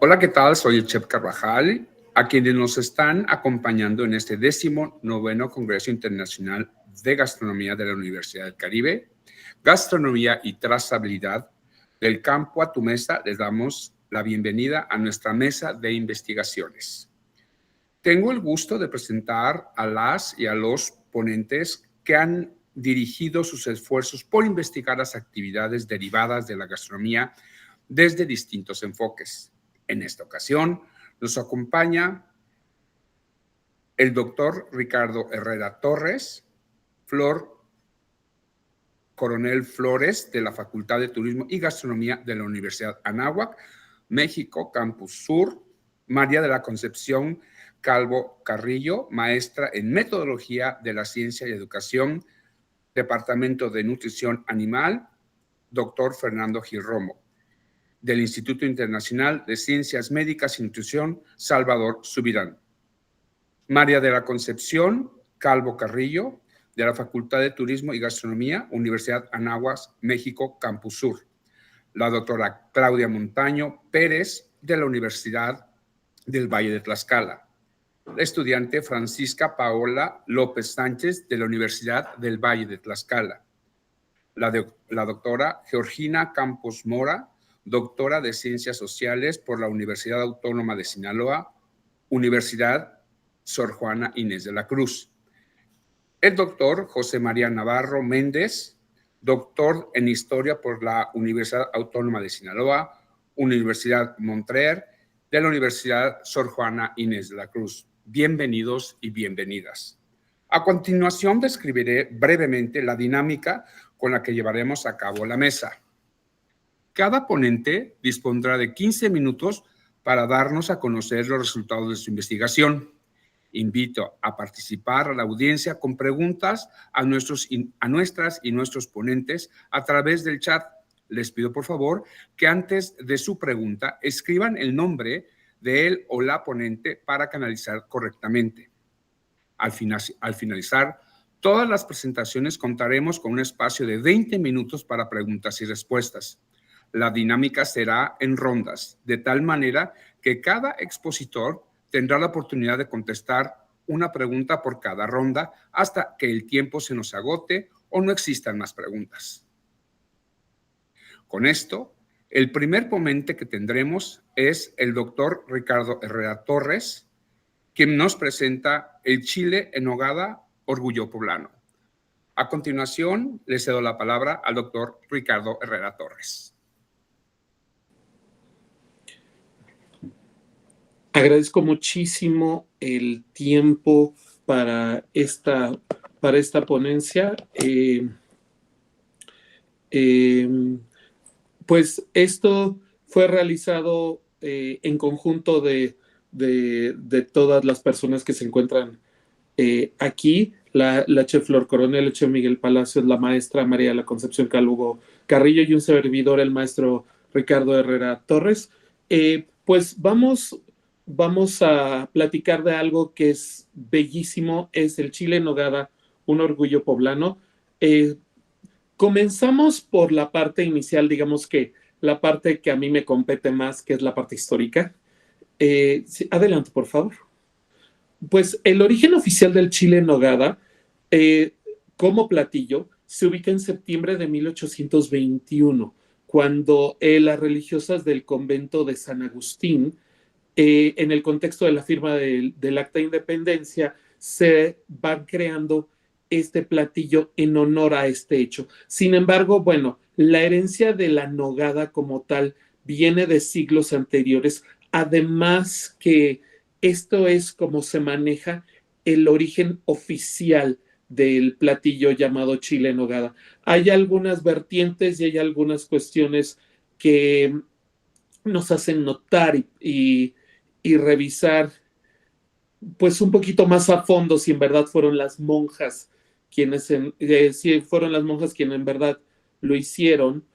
Hola, ¿qué tal? Soy el Chef Carvajal, a quienes nos están acompañando en este 19º Congreso Internacional de Gastronomía de la Universidad del Caribe, Gastronomía y Trazabilidad. Del campo a tu mesa, les damos la bienvenida a nuestra mesa de investigaciones. Tengo el gusto de presentar a las y a los ponentes que han dirigido sus esfuerzos por investigar las actividades derivadas de la gastronomía desde distintos enfoques. En esta ocasión nos acompaña el doctor Ricardo Herrera Torres, Coronel Flores de la Facultad de Turismo y Gastronomía de la Universidad Anáhuac, México, Campus Sur, María de la Concepción Calvo Carrillo, maestra en Metodología de la Ciencia y Educación, Departamento de Nutrición Animal, doctor Fernando Gil Romo, del Instituto Internacional de Ciencias Médicas y Nutrición, Salvador Subirán. María de la Concepción Calvo Carrillo, de la Facultad de Turismo y Gastronomía, Universidad Anáhuac, México, Campus Sur. La doctora Claudia Montaño Pérez, de la Universidad del Valle de Tlaxcala. La estudiante Francisca Paola López Sánchez, de la Universidad del Valle de Tlaxcala. La doctora Georgina Campos Mora, doctora de Ciencias Sociales por la Universidad Autónoma de Sinaloa, Universidad Sor Juana Inés de la Cruz. El doctor José María Navarro Méndez, doctor en Historia por la Universidad Autónoma de Sinaloa, Universidad Montreal, de la Universidad Sor Juana Inés de la Cruz. Bienvenidos y bienvenidas. A continuación describiré brevemente la dinámica con la que llevaremos a cabo la mesa. Cada ponente dispondrá de 15 minutos para darnos a conocer los resultados de su investigación. Invito a participar a la audiencia con preguntas a nuestras y nuestros ponentes a través del chat. Les pido, por favor, que antes de su pregunta escriban el nombre de él o la ponente para canalizar correctamente. Al finalizar todas las presentaciones, contaremos con un espacio de 20 minutos para preguntas y respuestas. La dinámica será en rondas, de tal manera que cada expositor tendrá la oportunidad de contestar una pregunta por cada ronda hasta que el tiempo se nos agote o no existan más preguntas. Con esto, el primer ponente que tendremos es el doctor Ricardo Herrera Torres, quien nos presenta el chile en nogada Orgullo Poblano. A continuación, le cedo la palabra al doctor Ricardo Herrera Torres. Agradezco muchísimo el tiempo para esta ponencia. Pues esto fue realizado en conjunto de todas las personas que se encuentran aquí. La chef Flor Coronel, el chef Miguel Palacios, la maestra María de la Concepción Calvo Carrillo y un servidor, el maestro Ricardo Herrera Torres. Pues vamos a platicar de algo que es bellísimo, es el chile en nogada, un orgullo poblano. Comenzamos por la parte inicial, digamos que la parte que a mí me compete más, que es la parte histórica. Sí, adelante, por favor. Pues el origen oficial del chile en nogada como platillo se ubica en septiembre de 1821, cuando las religiosas del convento de San Agustín, en el contexto de la firma del Acta de Independencia, se van creando este platillo en honor a este hecho. Sin embargo, bueno, la herencia de la nogada como tal viene de siglos anteriores, además que esto es como se maneja el origen oficial del platillo llamado chile en nogada. Hay algunas vertientes y hay algunas cuestiones que nos hacen notar y revisar pues un poquito más a fondo si en verdad fueron las monjas quienes en verdad lo hicieron,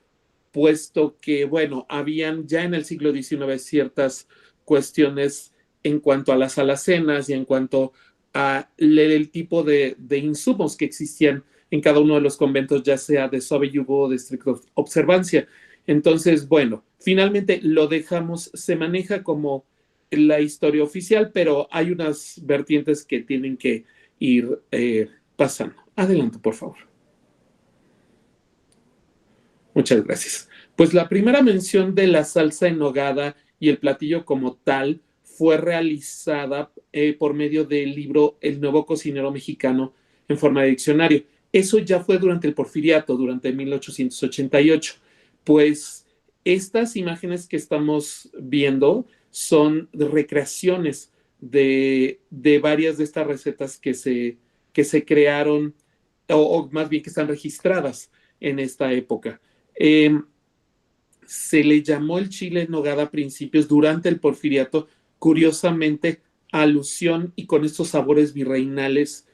puesto que, bueno, habían ya en el siglo XIX ciertas cuestiones en cuanto a las alacenas y en cuanto a el tipo de insumos que existían en cada uno de los conventos, ya sea de suave yugo o de estricta observancia. Entonces, bueno, finalmente lo dejamos, se maneja como la historia oficial, pero hay unas vertientes que tienen que ir pasando. Adelante, por favor. Muchas gracias. Pues la primera mención de la salsa en nogada y el platillo como tal fue realizada por medio del libro El nuevo cocinero mexicano en forma de diccionario. Eso ya fue durante el Porfiriato, durante 1888. Pues estas imágenes que estamos viendo son recreaciones de varias de estas recetas que se crearon, o más bien que están registradas en esta época. Eh, Se le llamó el chile en nogada a principios durante el Porfiriato, curiosamente, alusión y con estos sabores virreinales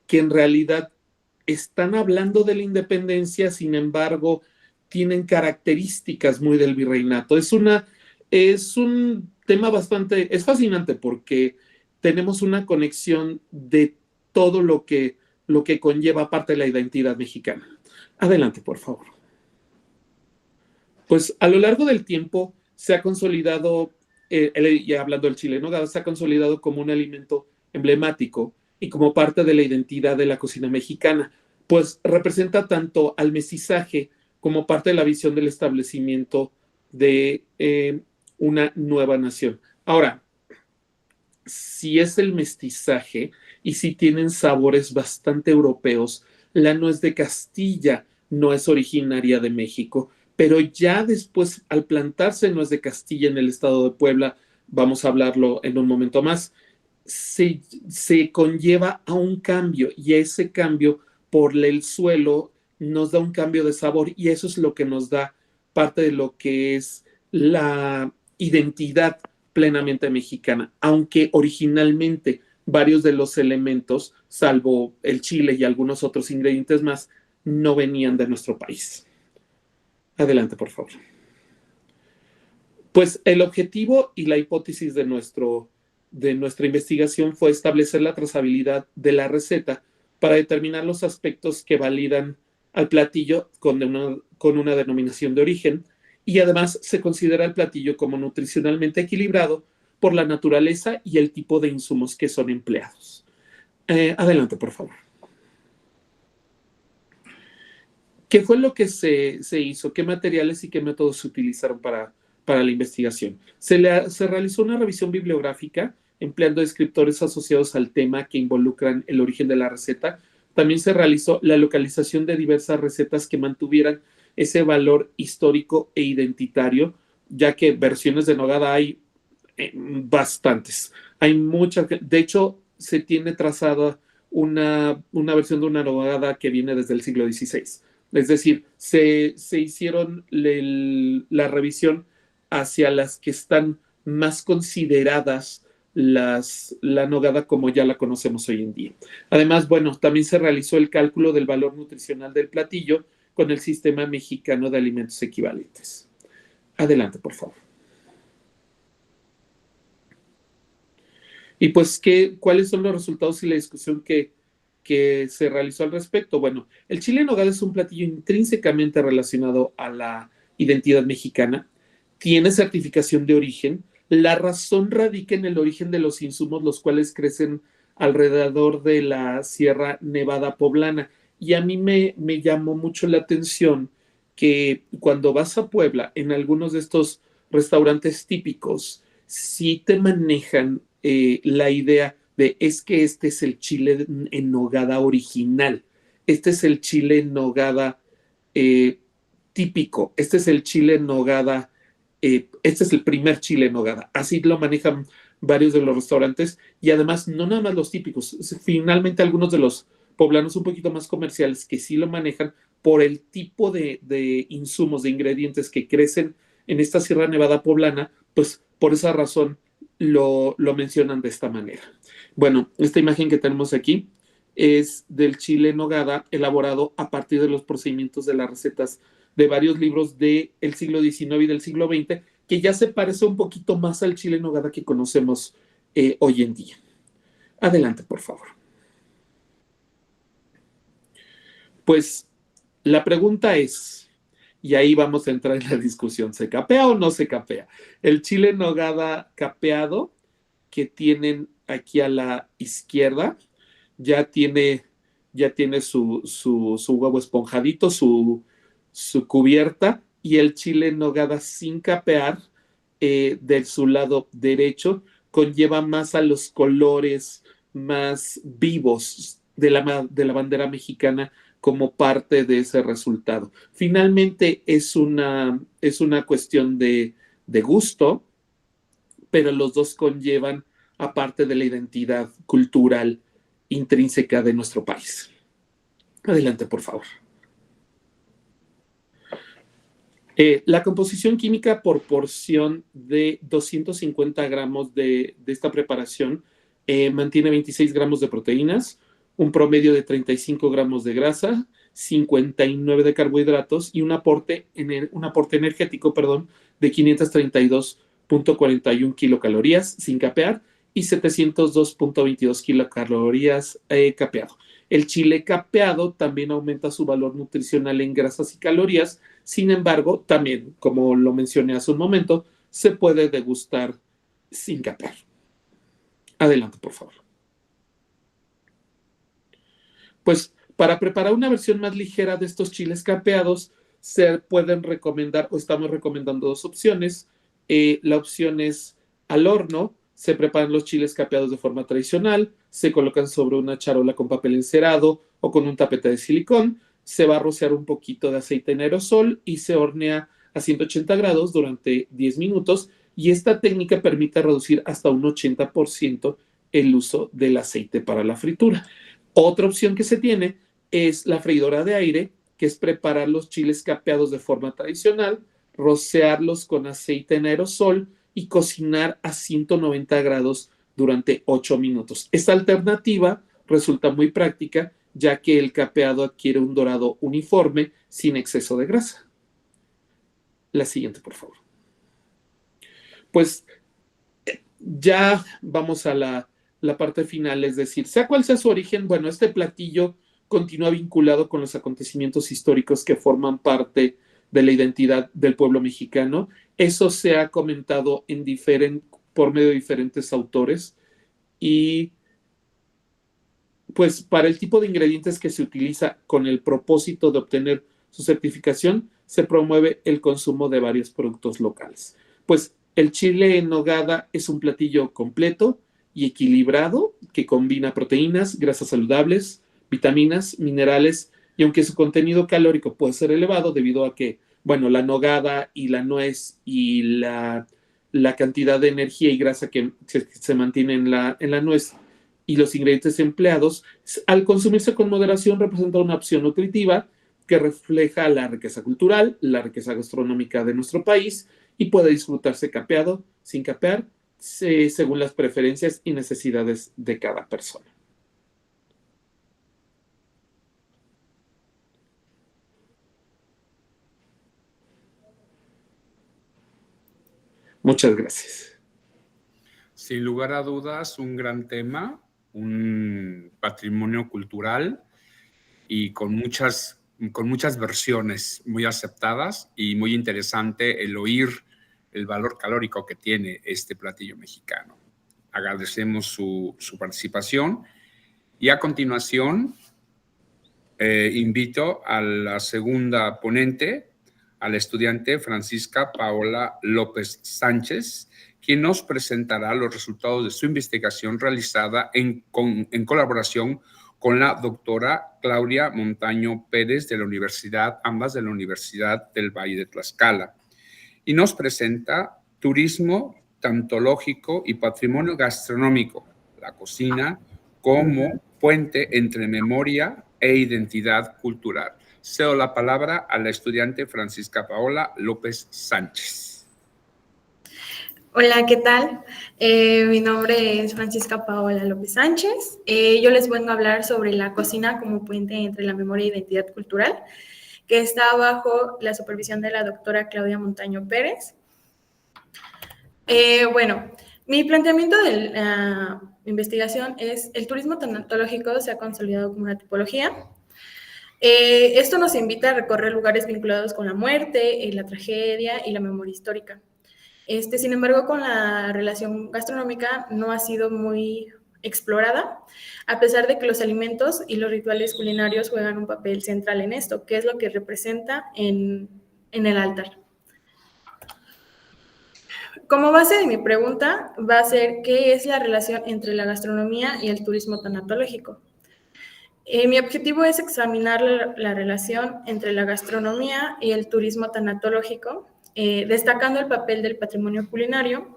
que en realidad están hablando de la independencia, sin embargo, tienen características muy del virreinato. Es un tema bastante, es fascinante porque tenemos una conexión de todo lo que conlleva parte de la identidad mexicana. Adelante, por favor. Pues a lo largo del tiempo se ha consolidado, ya hablando del chile en nogada, se ha consolidado como un alimento emblemático y como parte de la identidad de la cocina mexicana, pues representa tanto al mestizaje como parte de la visión del establecimiento de una nueva nación. Ahora, si es el mestizaje y si tienen sabores bastante europeos, la nuez de Castilla no es originaria de México, pero ya después, al plantarse nuez de Castilla en el estado de Puebla, vamos a hablarlo en un momento más, se conlleva a un cambio y ese cambio por el suelo nos da un cambio de sabor y eso es lo que nos da parte de lo que es la identidad plenamente mexicana, aunque originalmente varios de los elementos, salvo el chile y algunos otros ingredientes más, no venían de nuestro país. Adelante, por favor. Pues el objetivo y la hipótesis de nuestra investigación fue establecer la trazabilidad de la receta para determinar los aspectos que validan al platillo con una denominación de origen y además se considera el platillo como nutricionalmente equilibrado por la naturaleza y el tipo de insumos que son empleados. Adelante, por favor. ¿Qué fue lo que se hizo? ¿Qué materiales y qué métodos se utilizaron para la investigación? Se realizó una revisión bibliográfica empleando descriptores asociados al tema que involucran el origen de la receta. También se realizó la localización de diversas recetas que mantuvieran ese valor histórico e identitario, ya que versiones de nogada hay bastantes. Hay muchas, de hecho, se tiene trazada una versión de una nogada que viene desde el siglo XVI. Es decir, se hicieron la revisión hacia las que están más consideradas la nogada como ya la conocemos hoy en día. Además, bueno, también se realizó el cálculo del valor nutricional del platillo con el Sistema Mexicano de Alimentos Equivalentes. Adelante, por favor. Y pues, ¿cuáles son los resultados y la discusión que se realizó al respecto? Bueno, el chile en nogada es un platillo intrínsecamente relacionado a la identidad mexicana, tiene certificación de origen, la razón radica en el origen de los insumos, los cuales crecen alrededor de la Sierra Nevada Poblana. Y a mí me llamó mucho la atención que cuando vas a Puebla, en algunos de estos restaurantes típicos, sí te manejan la idea de es que este es el chile en nogada original, este es el chile en nogada típico, este es el chile en nogada, este es el primer chile en nogada. Así lo manejan varios de los restaurantes y además no nada más los típicos, finalmente algunos de los poblanos un poquito más comerciales que sí lo manejan por el tipo de insumos, de ingredientes que crecen en esta Sierra Nevada poblana, pues por esa razón lo mencionan de esta manera. Bueno, esta imagen que tenemos aquí es del chile en nogada elaborado a partir de los procedimientos de las recetas de varios libros del siglo XIX y del siglo XX, que ya se parece un poquito más al chile en nogada que conocemos hoy en día. Adelante, por favor. Pues la pregunta es, y ahí vamos a entrar en la discusión, ¿se capea o no se capea? El chile en nogada capeado que tienen aquí a la izquierda ya tiene, su huevo esponjadito, su cubierta, y el chile en nogada sin capear de su lado derecho conlleva más a los colores más vivos de la bandera mexicana como parte de ese resultado. Finalmente es una cuestión de gusto, pero los dos conllevan aparte de la identidad cultural intrínseca de nuestro país. Adelante, por favor. La composición química por porción de 250 gramos de esta preparación mantiene 26 gramos de proteínas, un promedio de 35 gramos de grasa, 59 de carbohidratos y un aporte energético, de 532.41 kilocalorías sin capear y 702.22 kilocalorías capeado. El chile capeado también aumenta su valor nutricional en grasas y calorías. Sin embargo, también, como lo mencioné hace un momento, se puede degustar sin capear. Adelante, por favor. Pues para preparar una versión más ligera de estos chiles capeados, se pueden recomendar, o estamos recomendando dos opciones. La opción es al horno. Se preparan los chiles capeados de forma tradicional, se colocan sobre una charola con papel encerado o con un tapete de silicón, se va a rociar un poquito de aceite en aerosol y se hornea a 180 grados durante 10 minutos, y esta técnica permite reducir hasta un 80% el uso del aceite para la fritura. Otra opción que se tiene es la freidora de aire, que es preparar los chiles capeados de forma tradicional, rociarlos con aceite en aerosol y cocinar a 190 grados durante 8 minutos. Esta alternativa resulta muy práctica, ya que el capeado adquiere un dorado uniforme sin exceso de grasa. La siguiente, por favor. Pues ya vamos a la parte final, es decir, sea cual sea su origen, bueno, este platillo continúa vinculado con los acontecimientos históricos que forman parte de la identidad del pueblo mexicano. Eso se ha comentado por medio de diferentes autores, y pues para el tipo de ingredientes que se utiliza con el propósito de obtener su certificación, se promueve el consumo de varios productos locales. Pues el chile en nogada es un platillo completo y equilibrado que combina proteínas, grasas saludables, vitaminas, minerales, y aunque su contenido calórico puede ser elevado debido a que, bueno, la nogada y la nuez y la cantidad de energía y grasa que se mantiene en la nuez y los ingredientes empleados, al consumirse con moderación representa una opción nutritiva que refleja la riqueza cultural, la riqueza gastronómica de nuestro país, y puede disfrutarse capeado, sin capear, según las preferencias y necesidades de cada persona. Muchas gracias. Sin lugar a dudas, un gran tema, un patrimonio cultural y con muchas versiones muy aceptadas, y muy interesante el oír el valor calórico que tiene este platillo mexicano. Agradecemos su participación, y a continuación invito a la segunda ponente, a la estudiante Francisca Paola López Sánchez, quien nos presentará los resultados de su investigación realizada en colaboración con la doctora Claudia Montaño Pérez de la Universidad, ambas de la Universidad del Valle de Tlaxcala, y nos presenta turismo tantológico y patrimonio gastronómico, la cocina como puente entre memoria e identidad cultural. Cedo la palabra a la estudiante Francisca Paola López Sánchez. Hola, ¿qué tal? Mi nombre es Francisca Paola López Sánchez. Yo les vengo a hablar sobre la cocina como puente entre la memoria e identidad cultural, que está bajo la supervisión de la doctora Claudia Montaño Pérez. Bueno, mi planteamiento de la investigación es: el turismo tanatológico se ha consolidado como una tipología Esto nos invita a recorrer lugares vinculados con la muerte, la tragedia y la memoria histórica. Sin embargo, con la relación gastronómica no ha sido muy explorada, a pesar de que los alimentos y los rituales culinarios juegan un papel central en esto, que es lo que representa en el altar. Como base de mi pregunta va a ser ¿qué es la relación entre la gastronomía y el turismo tanatológico? Mi objetivo es examinar la relación entre la gastronomía y el turismo tanatológico, destacando el papel del patrimonio culinario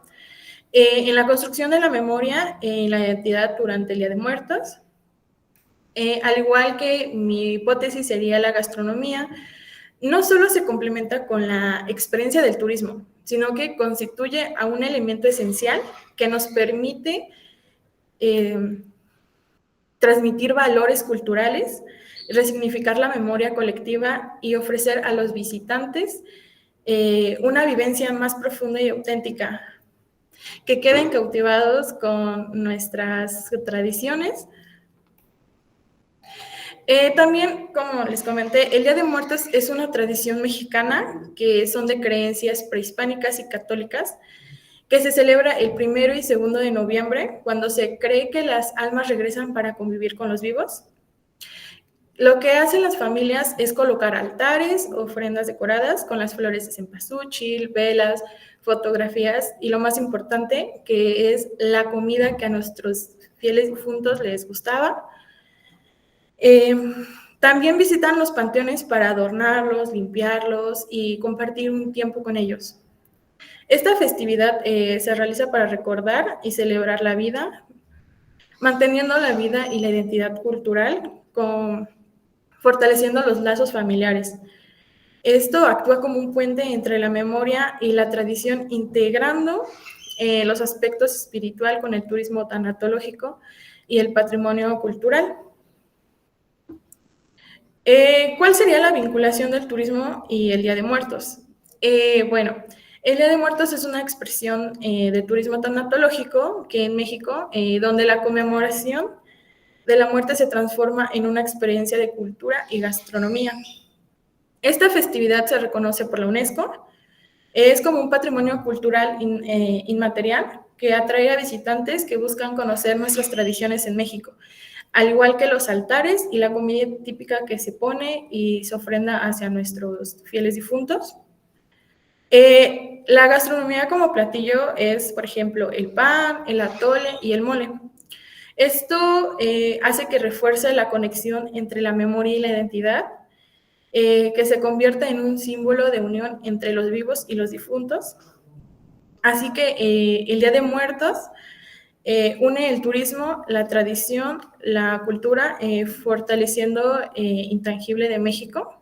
en la construcción de la memoria y la identidad durante el Día de Muertos. Al igual que mi hipótesis sería la gastronomía, no solo se complementa con la experiencia del turismo, sino que constituye a un elemento esencial que nos permite transmitir valores culturales, resignificar la memoria colectiva y ofrecer a los visitantes una vivencia más profunda y auténtica, que queden cautivados con nuestras tradiciones. También, como les comenté, el Día de Muertos es una tradición mexicana que son de creencias prehispánicas y católicas, que se celebra el 1 y 2 de noviembre, cuando se cree que las almas regresan para convivir con los vivos. Lo que hacen las familias es colocar altares, ofrendas decoradas con las flores de cempasúchil, velas, fotografías y lo más importante, que es la comida que a nuestros fieles difuntos les gustaba. También visitan los panteones para adornarlos, limpiarlos y compartir un tiempo con ellos. Esta festividad se realiza para recordar y celebrar la vida, manteniendo la vida y la identidad cultural, fortaleciendo los lazos familiares. Esto actúa como un puente entre la memoria y la tradición, integrando los aspectos espiritual con el turismo tanatológico y el patrimonio cultural. ¿Cuál sería la vinculación del turismo y el Día de Muertos? Bueno, el Día de Muertos es una expresión de turismo tanatológico que en México, donde la conmemoración de la muerte se transforma en una experiencia de cultura y gastronomía. Esta festividad se reconoce por la UNESCO, es como un patrimonio cultural inmaterial que atrae a visitantes que buscan conocer nuestras tradiciones en México, al igual que los altares y la comida típica que se pone y se ofrenda hacia nuestros fieles difuntos. La gastronomía como platillo es, por ejemplo, el pan, el atole y el mole. Esto hace que refuerce la conexión entre la memoria y la identidad, que se convierta en un símbolo de unión entre los vivos y los difuntos. Así que el Día de Muertos une el turismo, la tradición, la cultura, fortaleciendo intangible de México.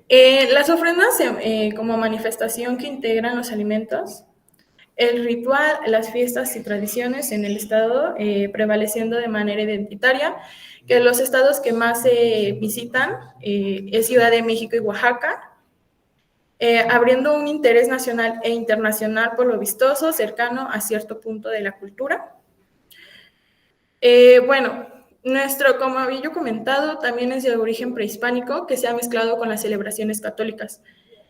Las ofrendas como manifestación que integran los alimentos, el ritual, las fiestas y tradiciones en el estado prevaleciendo de manera identitaria, que los estados que más se visitan es Ciudad de México y Oaxaca, abriendo un interés nacional e internacional por lo vistoso, cercano a cierto punto de la cultura. Bueno, como había yo comentado, también es de origen prehispánico que se ha mezclado con las celebraciones católicas.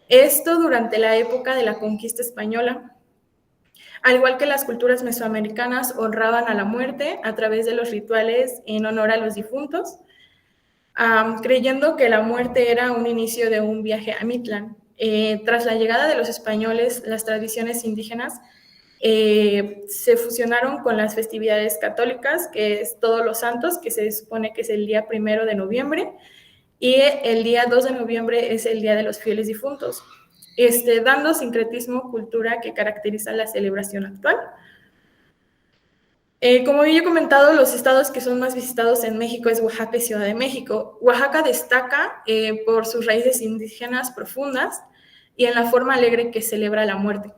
Esto durante la época de la conquista española. Al igual que las culturas mesoamericanas honraban a la muerte a través de los rituales en honor a los difuntos, creyendo que la muerte era un inicio de un viaje a Mictlán. Tras la llegada de los españoles, las tradiciones indígenas se fusionaron con las festividades católicas, que es Todos los Santos, que se supone que es el día 1 de noviembre, y el día 2 de noviembre es el Día de los Fieles Difuntos, dando sincretismo, cultura que caracteriza la celebración actual. Como había comentado, los estados que son más visitados en México es Oaxaca y Ciudad de México. Oaxaca destaca por sus raíces indígenas profundas y en la forma alegre que celebra la muerte.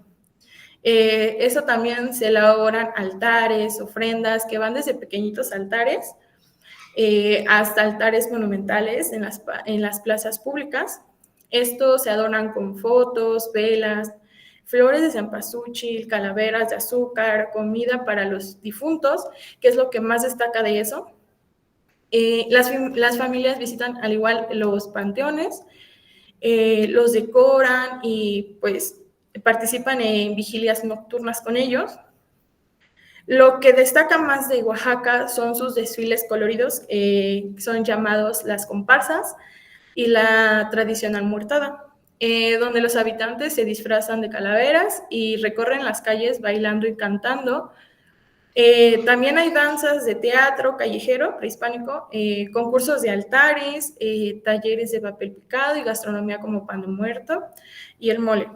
Eso también se elaboran altares, ofrendas, que van desde pequeñitos altares hasta altares monumentales en las plazas públicas. Estos se adornan con fotos, velas, flores de cempasúchil, calaveras de azúcar, comida para los difuntos, que es lo que más destaca de eso. Las familias visitan al igual los panteones, los decoran y pues participan en vigilias nocturnas con ellos. Lo que destaca más de Oaxaca son sus desfiles coloridos, son llamados las comparsas, y la tradicional muertada, donde los habitantes se disfrazan de calaveras y recorren las calles bailando y cantando. También hay danzas de teatro callejero prehispánico, concursos de altares, talleres de papel picado y gastronomía como pan de muerto y el mole.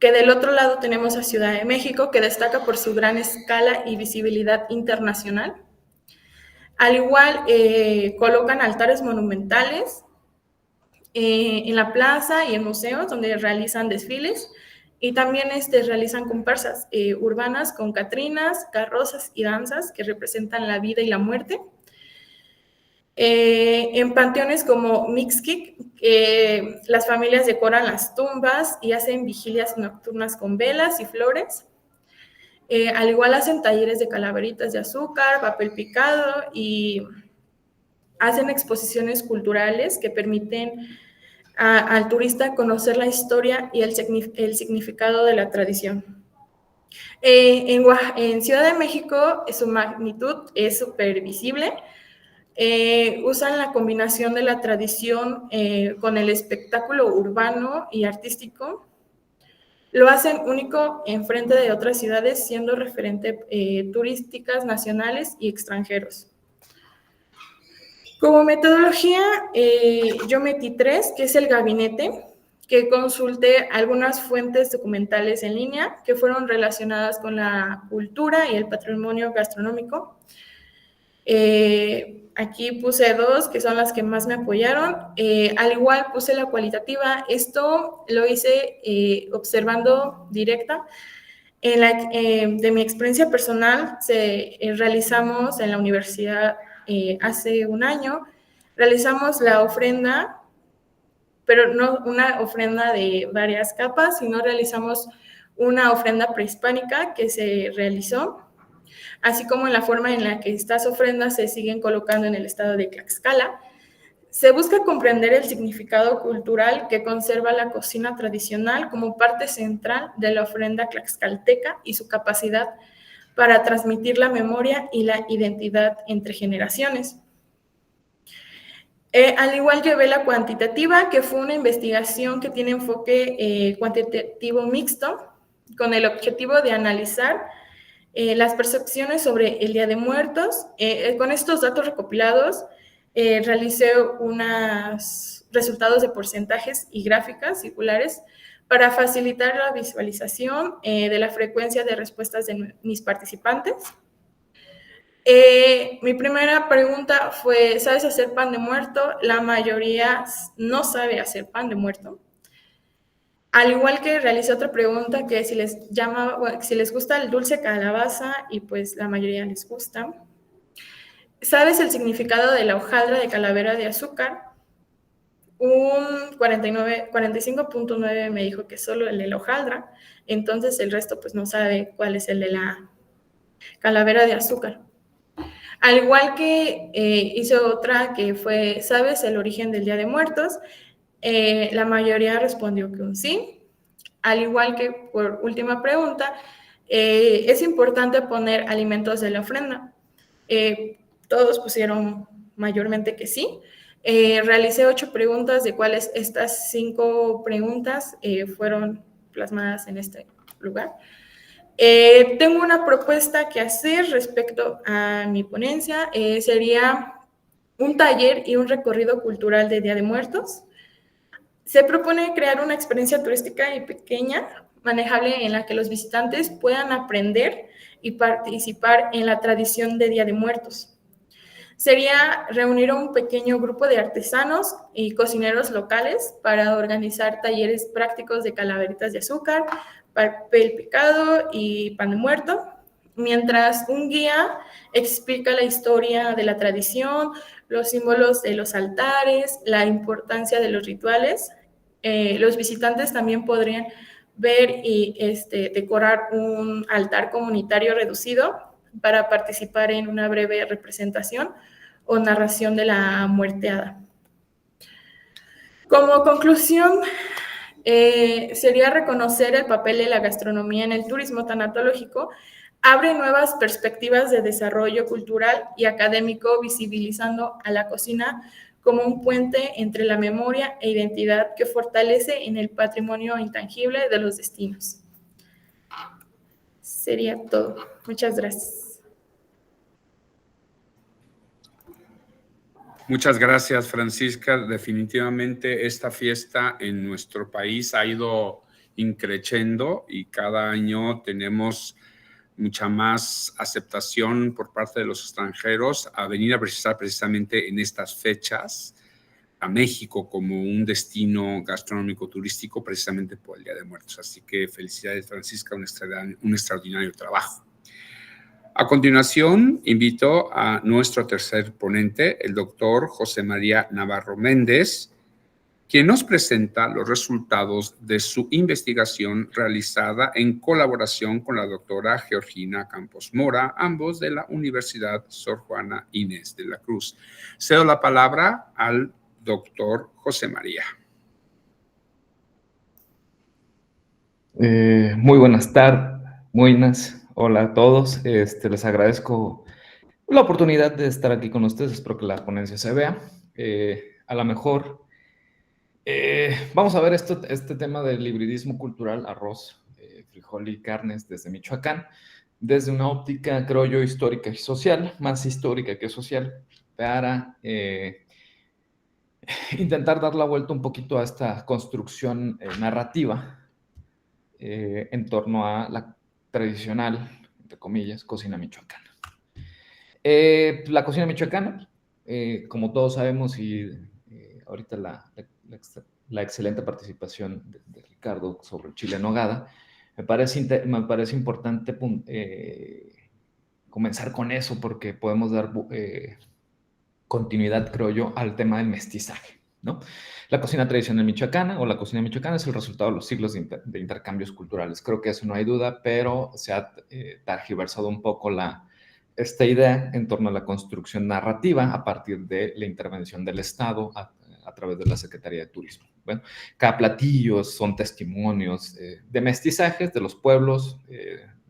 Que del otro lado tenemos a Ciudad de México, que destaca por su gran escala y visibilidad internacional. Al igual, colocan altares monumentales en la plaza y en museos donde realizan desfiles, y también realizan comparsas urbanas con catrinas, carrozas y danzas que representan la vida y la muerte. En panteones como Mixquic, las familias decoran las tumbas y hacen vigilias nocturnas con velas y flores. Al igual hacen talleres de calaveritas de azúcar, papel picado, y hacen exposiciones culturales que permiten al turista conocer la historia y el significado de la tradición. En Ciudad de México su magnitud es súper visible. Usan la combinación de la tradición con el espectáculo urbano y artístico. Lo hacen único en frente de otras ciudades, siendo referente turísticas nacionales y extranjeros. Como metodología, yo metí 3, que es el gabinete, que consulté algunas fuentes documentales en línea que fueron relacionadas con la cultura y el patrimonio gastronómico. Aquí puse 2, que son las que más me apoyaron. Al igual puse la cualitativa. Esto lo hice observando directa. De mi experiencia personal, realizamos en la universidad hace un año, realizamos la ofrenda, pero no una ofrenda de varias capas, sino realizamos una ofrenda prehispánica que se realizó, así como en la forma en la que estas ofrendas se siguen colocando en el estado de Tlaxcala. Se busca comprender el significado cultural que conserva la cocina tradicional como parte central de la ofrenda tlaxcalteca y su capacidad para transmitir la memoria y la identidad entre generaciones. Al igual llevé la cuantitativa, que fue una investigación que tiene enfoque cuantitativo mixto, con el objetivo de analizar las percepciones sobre el Día de Muertos. Con estos datos recopilados, realicé unos resultados de porcentajes y gráficas circulares para facilitar la visualización de la frecuencia de respuestas de mis participantes. Mi primera pregunta fue, ¿sabes hacer pan de muerto? La mayoría no sabe hacer pan de muerto. Al igual que realicé otra pregunta, que si les gusta el dulce calabaza, y pues la mayoría les gusta. ¿Sabes el significado de la hojaldra de calavera de azúcar? Un 45.9 me dijo que solo el de la hojaldra, entonces el resto pues no sabe cuál es el de la calavera de azúcar. Al igual que hice otra que fue, ¿sabes el origen del Día de Muertos? La mayoría respondió que un sí. Al igual que por última pregunta, es importante poner alimentos de la ofrenda. Todos pusieron mayormente que sí. Realicé 8 preguntas, de cuales estas 5 preguntas fueron plasmadas en este lugar. Tengo una propuesta que hacer respecto a mi ponencia. Sería un taller y un recorrido cultural de Día de Muertos. Se propone crear una experiencia turística y pequeña, manejable, en la que los visitantes puedan aprender y participar en la tradición de Día de Muertos. Sería reunir a un pequeño grupo de artesanos y cocineros locales para organizar talleres prácticos de calaveritas de azúcar, papel picado y pan de muerto, mientras un guía explica la historia de la tradición, los símbolos de los altares, la importancia de los rituales. Los visitantes también podrían ver y decorar un altar comunitario reducido para participar en una breve representación o narración de la muerteada. Como conclusión, sería reconocer el papel de la gastronomía en el turismo tanatológico, abre nuevas perspectivas de desarrollo cultural y académico, visibilizando a la cocina como un puente entre la memoria e identidad que fortalece en el patrimonio intangible de los destinos. Sería todo. Muchas gracias. Muchas gracias, Francisca. Definitivamente esta fiesta en nuestro país ha ido increciendo y cada año tenemos mucha más aceptación por parte de los extranjeros a venir a visitar precisamente en estas fechas a México como un destino gastronómico turístico precisamente por el Día de Muertos. Así que felicidades, Francisca, un extraordinario trabajo. A continuación, invito a nuestro tercer ponente, el doctor José María Navarro Méndez, quien nos presenta los resultados de su investigación realizada en colaboración con la doctora Georgina Campos Mora, ambos de la Universidad Sor Juana Inés de la Cruz. Cedo la palabra al doctor José María. Muy buenas tardes, buenas, hola a todos. Les agradezco la oportunidad de estar aquí con ustedes. Espero que la ponencia se vea. A lo mejor vamos a ver este tema del hibridismo cultural, arroz, frijol y carnes desde Michoacán, desde una óptica, creo yo, histórica y social, más histórica que social, para intentar dar la vuelta un poquito a esta construcción narrativa en torno a la tradicional, entre comillas, cocina michoacana. La cocina michoacana, como todos sabemos, y ahorita la excelente participación de Ricardo sobre el chile en nogada, me parece importante comenzar con eso porque podemos dar continuidad, creo yo, al tema del mestizaje, ¿no? La cocina tradicional michoacana o la cocina michoacana es el resultado de los siglos de intercambios culturales. Creo que eso no hay duda, pero se ha tergiversado un poco esta idea en torno a la construcción narrativa a partir de la intervención del Estado a través de la Secretaría de Turismo. Bueno, cada platillo son testimonios de mestizajes de los pueblos,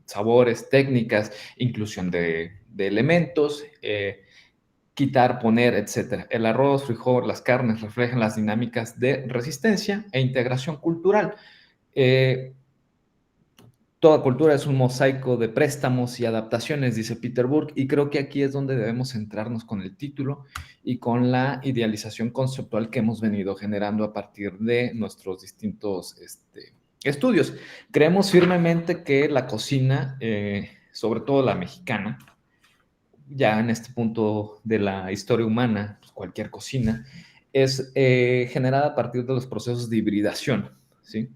sabores, técnicas, inclusión de elementos, quitar, poner, etc. El arroz, frijol, las carnes reflejan las dinámicas de resistencia e integración cultural. Toda cultura es un mosaico de préstamos y adaptaciones, dice Peter Burke, y creo que aquí es donde debemos centrarnos con el título y con la idealización conceptual que hemos venido generando a partir de nuestros distintos estudios. Creemos firmemente que la cocina, sobre todo la mexicana, ya en este punto de la historia humana, pues cualquier cocina, es generada a partir de los procesos de hibridación, ¿sí?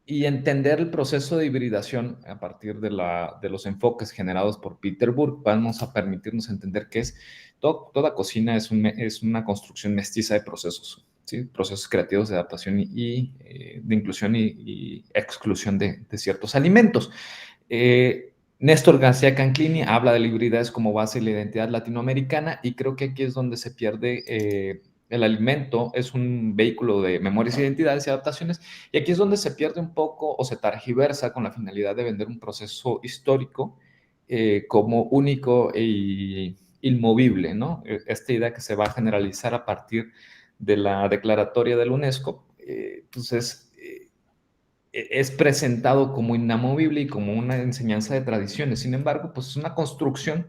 Y entender el proceso de hibridación a partir de los enfoques generados por Peter Burke, vamos a permitirnos entender que toda cocina es una construcción mestiza de procesos, ¿sí? Procesos creativos de adaptación y de inclusión y exclusión de ciertos alimentos. Néstor García Canclini habla de la hibridez como base de la identidad latinoamericana y creo que aquí es donde se pierde el alimento, es un vehículo de memorias, identidades y adaptaciones, y aquí es donde se pierde un poco o se tergiversa con la finalidad de vender un proceso histórico como único e inmovible, ¿no? Esta idea que se va a generalizar a partir de la declaratoria de la UNESCO, entonces es presentado como inamovible y como una enseñanza de tradiciones. Sin embargo, pues es una construcción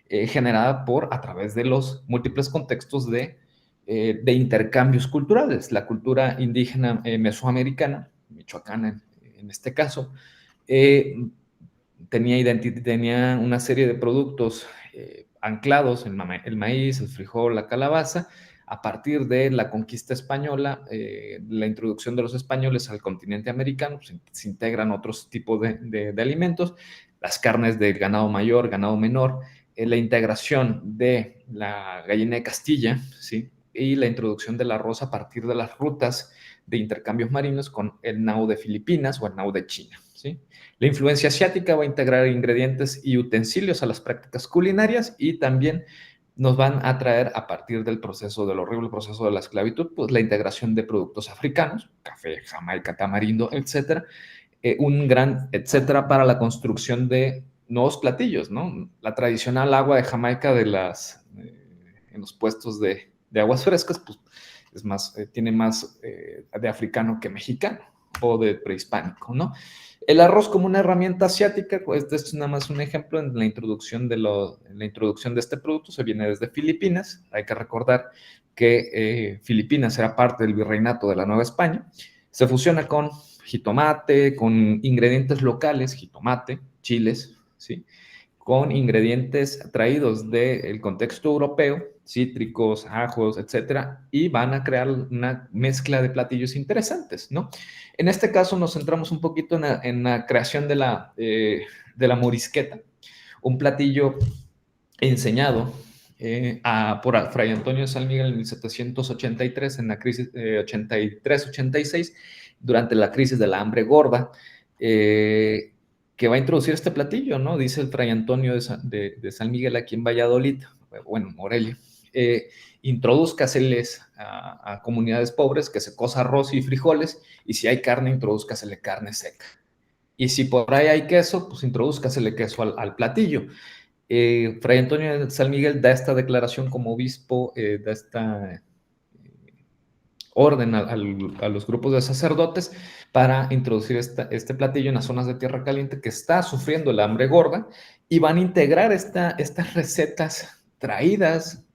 generada a través de los múltiples contextos de intercambios culturales. La cultura indígena mesoamericana, michoacana en este caso, tenía una serie de productos anclados, el maíz, el frijol, la calabaza. A partir de la conquista española, la introducción de los españoles al continente americano, pues, se integran otros tipos de alimentos, las carnes del ganado mayor, ganado menor, la integración de la gallina de Castilla, ¿sí? Y la introducción del arroz a partir de las rutas de intercambios marinos con el nao de Filipinas o el nao de China, ¿sí? La influencia asiática va a integrar ingredientes y utensilios a las prácticas culinarias y también nos van a traer a partir del proceso, del horrible proceso de la esclavitud, pues la integración de productos africanos, café, jamaica, tamarindo, etcétera, un gran etcétera para la construcción de nuevos platillos, ¿no? La tradicional agua de Jamaica en los puestos de aguas frescas, pues es más, tiene más de africano que mexicano o de prehispánico, ¿no? El arroz como una herramienta asiática, pues este es nada más un ejemplo en la introducción de este producto, se viene desde Filipinas. Hay que recordar que Filipinas era parte del virreinato de la Nueva España. Se fusiona con jitomate, con ingredientes locales, jitomate, chiles, ¿sí? Con ingredientes traídos del contexto europeo, cítricos, ajos, etcétera, y van a crear una mezcla de platillos interesantes, ¿no? En este caso nos centramos un poquito en la creación de la morisqueta, un platillo enseñado por Fray Antonio de San Miguel en 1783, en la crisis 83-86, durante la crisis de la hambre gorda, que va a introducir este platillo, ¿no? Dice el Fray Antonio de San Miguel aquí en Valladolid, bueno, Morelia, introdúzcaseles a comunidades pobres que se cosa arroz y frijoles, y si hay carne, introdúzcasele carne seca. Y si por ahí hay queso, pues introdúzcasele queso al platillo. Fray Antonio de San Miguel da esta declaración como obispo, da esta orden a los grupos de sacerdotes para introducir este platillo en las zonas de tierra caliente que está sufriendo la hambre gorda, y van a integrar estas recetas traídas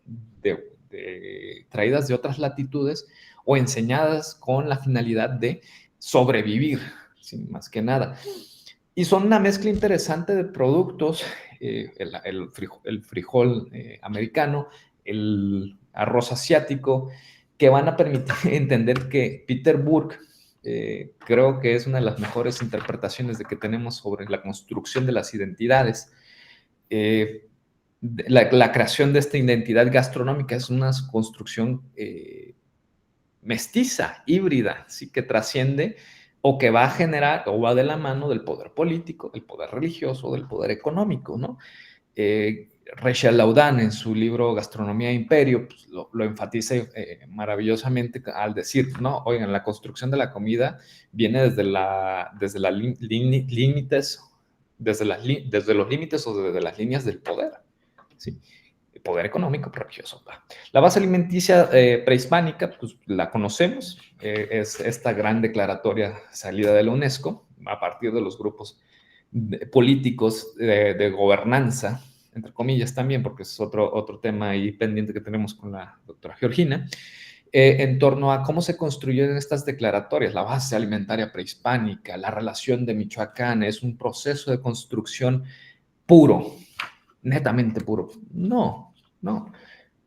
de otras latitudes o enseñadas con la finalidad de sobrevivir, sin más que nada. Y son una mezcla interesante de productos, el frijol americano, el arroz asiático, que van a permitir entender que Peter Burke, creo que es una de las mejores interpretaciones de que tenemos sobre la construcción de las identidades. La creación de esta identidad gastronómica es una construcción mestiza, híbrida, ¿sí? Que trasciende o que va a generar o va de la mano del poder político, del poder religioso, del poder económico, ¿no? Rachel Laudan en su libro Gastronomía e Imperio pues, lo enfatiza maravillosamente al decir, no, oigan, la construcción de la comida viene desde los límites o desde las líneas del poder, ¿sí? El poder económico religioso. La base alimenticia prehispánica, pues la conocemos, es esta gran declaratoria salida de la UNESCO a partir de los grupos políticos de gobernanza, entre comillas también, porque es otro tema ahí pendiente que tenemos con la doctora Georgina, en torno a cómo se construyeron estas declaratorias, la base alimentaria prehispánica, la relación de Michoacán, es un proceso de construcción puro, netamente puro. No.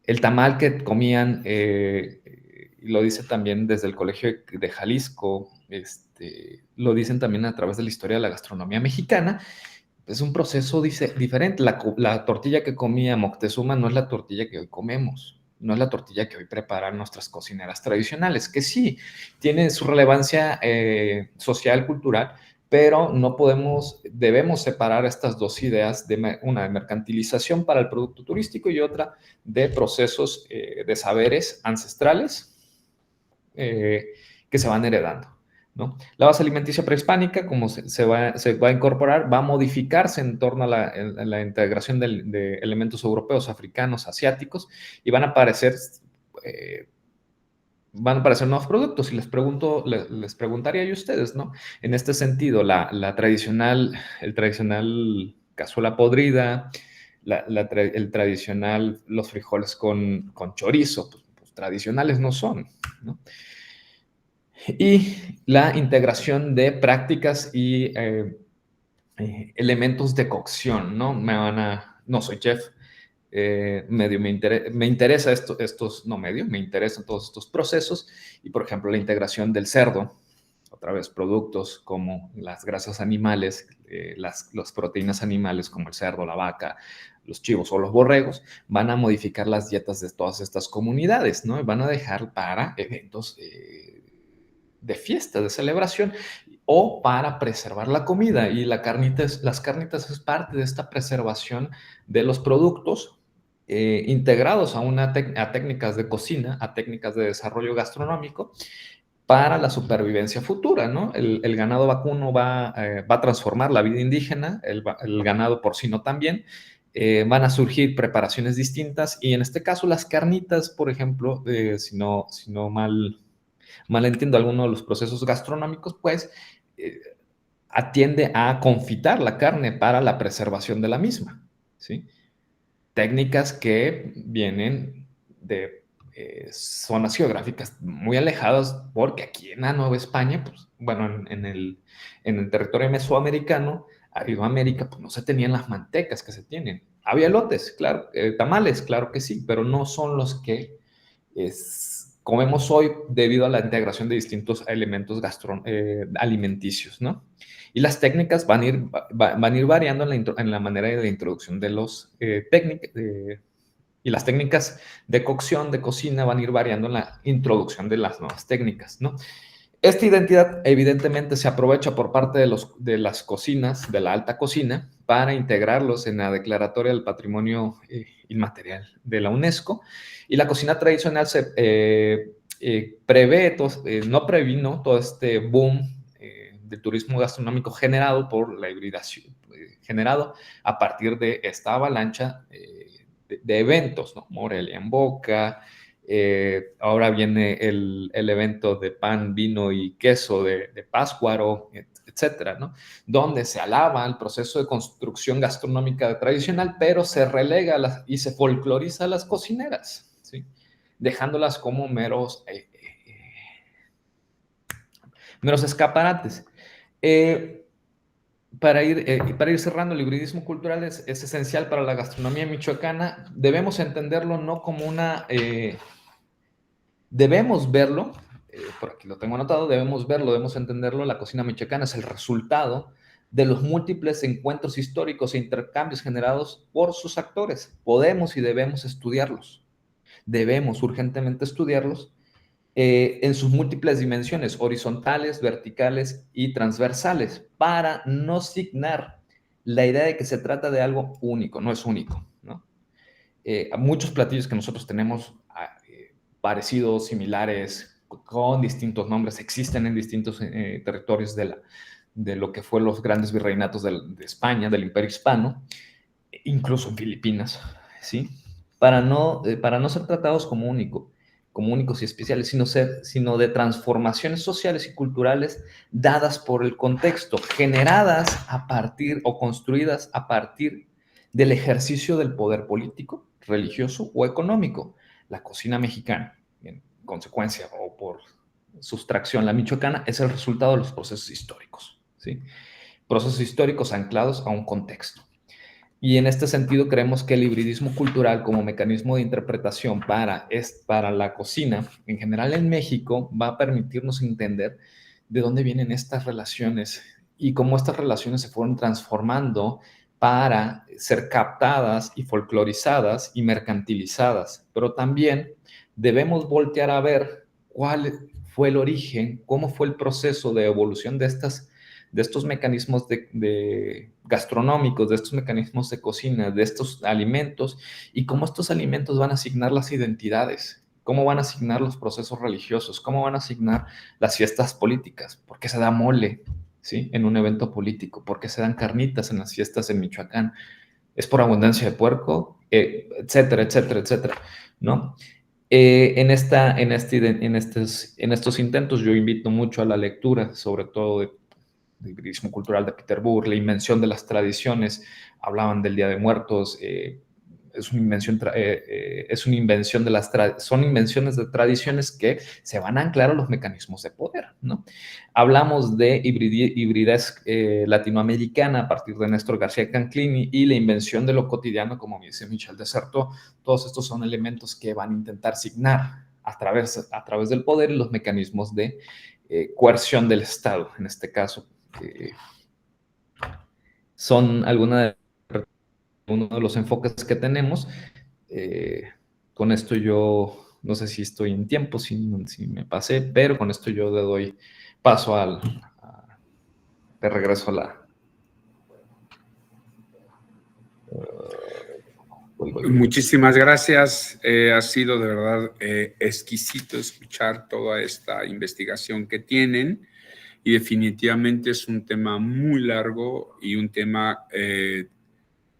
El tamal que comían, lo dice también desde el Colegio de Jalisco, lo dicen también a través de la historia de la gastronomía mexicana, es un proceso diferente. La tortilla que comía Moctezuma no es la tortilla que hoy comemos, no es la tortilla que hoy preparan nuestras cocineras tradicionales, que sí, tiene su relevancia social, cultural, pero debemos separar estas dos ideas, una de mercantilización para el producto turístico y otra de procesos de saberes ancestrales que se van heredando, ¿no? La base alimenticia prehispánica, como se va a incorporar, va a modificarse en torno a la integración de elementos europeos, africanos, asiáticos, y van a aparecer nuevos productos. Y les preguntaría yo a ustedes, ¿no? En este sentido, el tradicional cazuela podrida, el tradicional, los frijoles con chorizo, pues tradicionales no son, ¿no? Y la integración de prácticas y elementos de cocción, ¿no? No soy chef, me interesa me interesan todos estos procesos, y por ejemplo la integración del cerdo, otra vez productos como las grasas animales, las proteínas animales como el cerdo, la vaca, los chivos o los borregos, van a modificar las dietas de todas estas comunidades, ¿no? Y van a dejar para eventos de fiesta, de celebración, o para preservar la comida. Y las carnitas es parte de esta preservación de los productos integrados a técnicas de cocina, a técnicas de desarrollo gastronómico para la supervivencia futura, ¿no? El ganado vacuno va a transformar la vida indígena, el ganado porcino también. Van a surgir preparaciones distintas y en este caso las carnitas, por ejemplo, si no mal entiendo alguno de los procesos gastronómicos, pues atiende a confitar la carne para la preservación de la misma, ¿sí? Técnicas que vienen de zonas geográficas muy alejadas, porque aquí en la Nueva España, pues, bueno, en el territorio mesoamericano, América, pues no se tenían las mantecas que se tienen. Había elotes, claro, tamales, claro que sí, pero no son los que comemos hoy debido a la integración de distintos elementos alimenticios, ¿no? Y las técnicas van a ir variando en la manera de introducción de los técnicas, y las técnicas de cocción, de cocina, van a ir variando en la introducción de las nuevas técnicas, ¿no? Esta identidad evidentemente se aprovecha por parte de las cocinas, de la alta cocina, para integrarlos en la Declaratoria del Patrimonio Inmaterial de la UNESCO. Y la cocina tradicional no previno todo este boom del turismo gastronómico generado por la hibridación, generado a partir de esta avalancha de eventos, ¿no? Morelia en Boca. Ahora viene el evento de pan, vino y queso de Pátzcuaro, etcétera, ¿no? Donde se alaba el proceso de construcción gastronómica tradicional, pero se relega y se folcloriza a las cocineras, ¿sí? Dejándolas como meros escaparates. Para ir cerrando, el hibridismo cultural es esencial para la gastronomía michoacana. Debemos entenderlo no como debemos verlo, por aquí lo tengo anotado, debemos entenderlo, la cocina michoacana es el resultado de los múltiples encuentros históricos e intercambios generados por sus actores. Podemos y debemos estudiarlos. Debemos urgentemente estudiarlos en sus múltiples dimensiones, horizontales, verticales y transversales, para no signar la idea de que se trata de algo único. No es único, ¿no? Muchos platillos que nosotros tenemos parecidos, similares, con distintos nombres, existen en distintos territorios de lo que fue los grandes virreinatos de España, del Imperio Hispano, incluso en Filipinas, ¿sí? Para no ser tratados como únicos y especiales, sino de transformaciones sociales y culturales dadas por el contexto, generadas a partir o construidas a partir del ejercicio del poder político, religioso o económico. La cocina mexicana, en consecuencia o por sustracción la michoacana, es el resultado de los procesos históricos, ¿sí? Procesos históricos anclados a un contexto. Y en este sentido creemos que el hibridismo cultural como mecanismo de interpretación para la cocina, en general en México, va a permitirnos entender de dónde vienen estas relaciones y cómo estas relaciones se fueron transformando para ser captadas y folclorizadas y mercantilizadas. Pero también debemos voltear a ver cuál fue el origen, cómo fue el proceso de evolución de estos mecanismos gastronómicos, de estos mecanismos de cocina, de estos alimentos, y cómo estos alimentos van a asignar las identidades, cómo van a asignar los procesos religiosos, cómo van a asignar las fiestas políticas, por qué se da mole, ¿sí? En un evento político, por qué se dan carnitas en las fiestas en Michoacán, es por abundancia de puerco, etcétera, etcétera, etcétera, ¿no? En estos intentos yo invito mucho a la lectura, sobre todo de hibridismo cultural de Peter Burke, la invención de las tradiciones, hablaban del Día de Muertos, son invenciones de tradiciones que se van a anclar a los mecanismos de poder, ¿no? Hablamos de hibridez latinoamericana a partir de Néstor García Canclini y la invención de lo cotidiano, como dice Michel de Certeau. Todos estos son elementos que van a intentar signar a través del poder y los mecanismos de coerción del Estado, en este caso. Son uno de los enfoques que tenemos. Con esto yo No sé si estoy en tiempo, si me pasé, pero con esto yo le doy paso de regreso a la... Muchísimas gracias. Ha sido de verdad exquisito escuchar toda esta investigación que tienen y definitivamente es un tema muy largo y un tema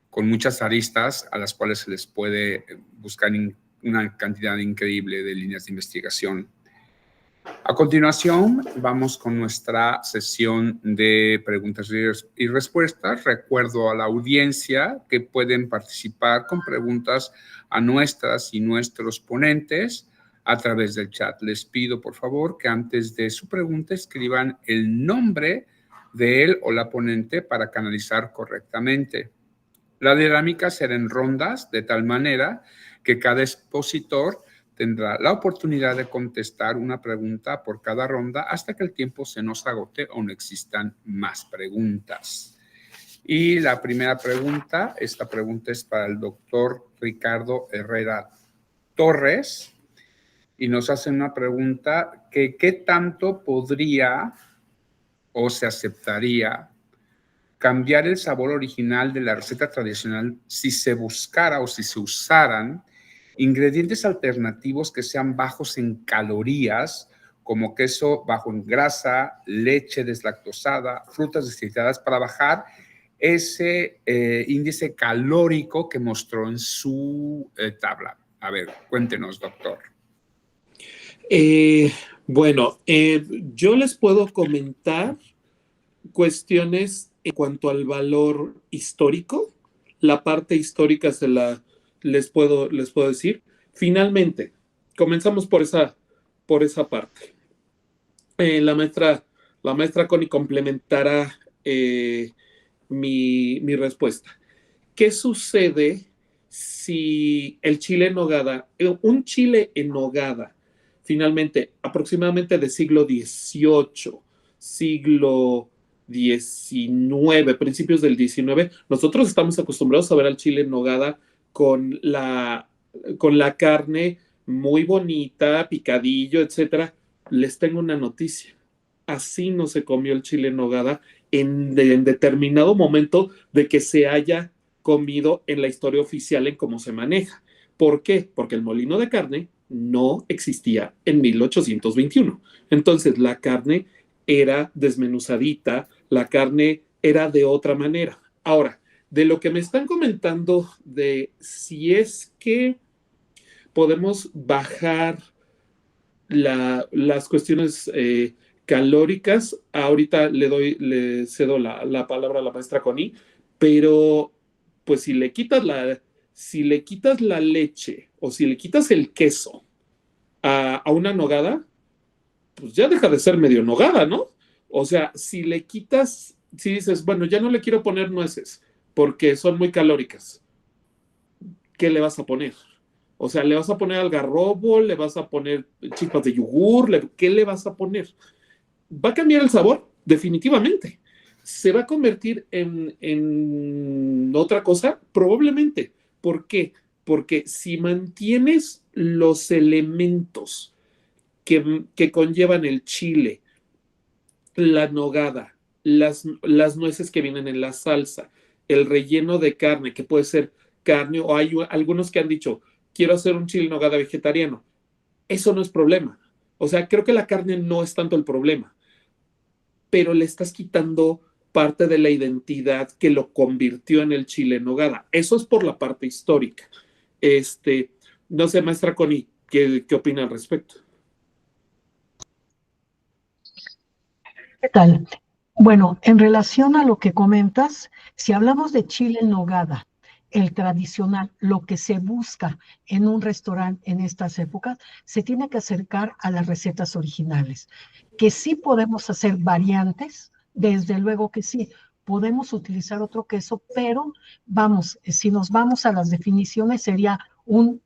con muchas aristas a las cuales se les puede buscar una cantidad increíble de líneas de investigación. A continuación, vamos con nuestra sesión de preguntas y respuestas. Recuerdo a la audiencia que pueden participar con preguntas a nuestras y nuestros ponentes a través del chat. Les pido, por favor, que antes de su pregunta escriban el nombre de él o la ponente para canalizar correctamente. La dinámica será en rondas, de tal manera que cada expositor tendrá la oportunidad de contestar una pregunta por cada ronda hasta que el tiempo se nos agote o no existan más preguntas. Y la primera pregunta, esta pregunta es para el doctor Ricardo Herrera Torres y nos hace una pregunta que ¿qué tanto podría o se aceptaría cambiar el sabor original de la receta tradicional si se buscara o si se usaran ingredientes alternativos que sean bajos en calorías, como queso bajo en grasa, leche deslactosada, frutas deshidratadas, para bajar ese índice calórico que mostró en su tabla? A ver, cuéntenos, doctor. Bueno, yo les puedo comentar cuestiones en cuanto al valor histórico. La parte histórica les puedo decir. Finalmente, comenzamos por esa parte. La maestra Connie complementará mi respuesta. ¿Qué sucede si el chile en nogada, un chile en nogada, finalmente, aproximadamente del siglo XVIII, siglo XIX, principios del XIX, nosotros estamos acostumbrados a ver al chile en nogada con la carne muy bonita, picadillo, etcétera. Les tengo una noticia. Así no se comió el chile en nogada en determinado momento de que se haya comido en la historia oficial en cómo se maneja. ¿Por qué? Porque el molino de carne no existía en 1821. Entonces, la carne era desmenuzadita, la carne era de otra manera. Ahora, de lo que me están comentando de si es que podemos bajar las cuestiones calóricas, ahorita le cedo la palabra a la maestra Connie, pero pues si le quitas la leche o si le quitas el queso a una nogada, pues ya deja de ser medio nogada, ¿no? O sea, si le quitas, si dices, bueno, ya no le quiero poner nueces porque son muy calóricas, ¿qué le vas a poner? O sea, ¿le vas a poner algarrobo? ¿Le vas a poner chispas de yogur? ¿Qué le vas a poner? ¿Va a cambiar el sabor? Definitivamente. ¿Se va a convertir en otra cosa? Probablemente. ¿Por qué? Porque si mantienes los elementos que conllevan el chile, la nogada, las nueces que vienen en la salsa, el relleno de carne, que puede ser carne, o hay algunos que han dicho, quiero hacer un chile en nogada vegetariano. Eso no es problema. O sea, creo que la carne no es tanto el problema, pero le estás quitando parte de la identidad que lo convirtió en el chile en nogada. Eso es por la parte histórica. No sé, maestra Connie, ¿qué opina al respecto? ¿Qué tal? Bueno, en relación a lo que comentas, si hablamos de chile en nogada, el tradicional, lo que se busca en un restaurante en estas épocas, se tiene que acercar a las recetas originales. Que sí podemos hacer variantes, desde luego que sí, podemos utilizar otro queso, pero vamos, si nos vamos a las definiciones, sería un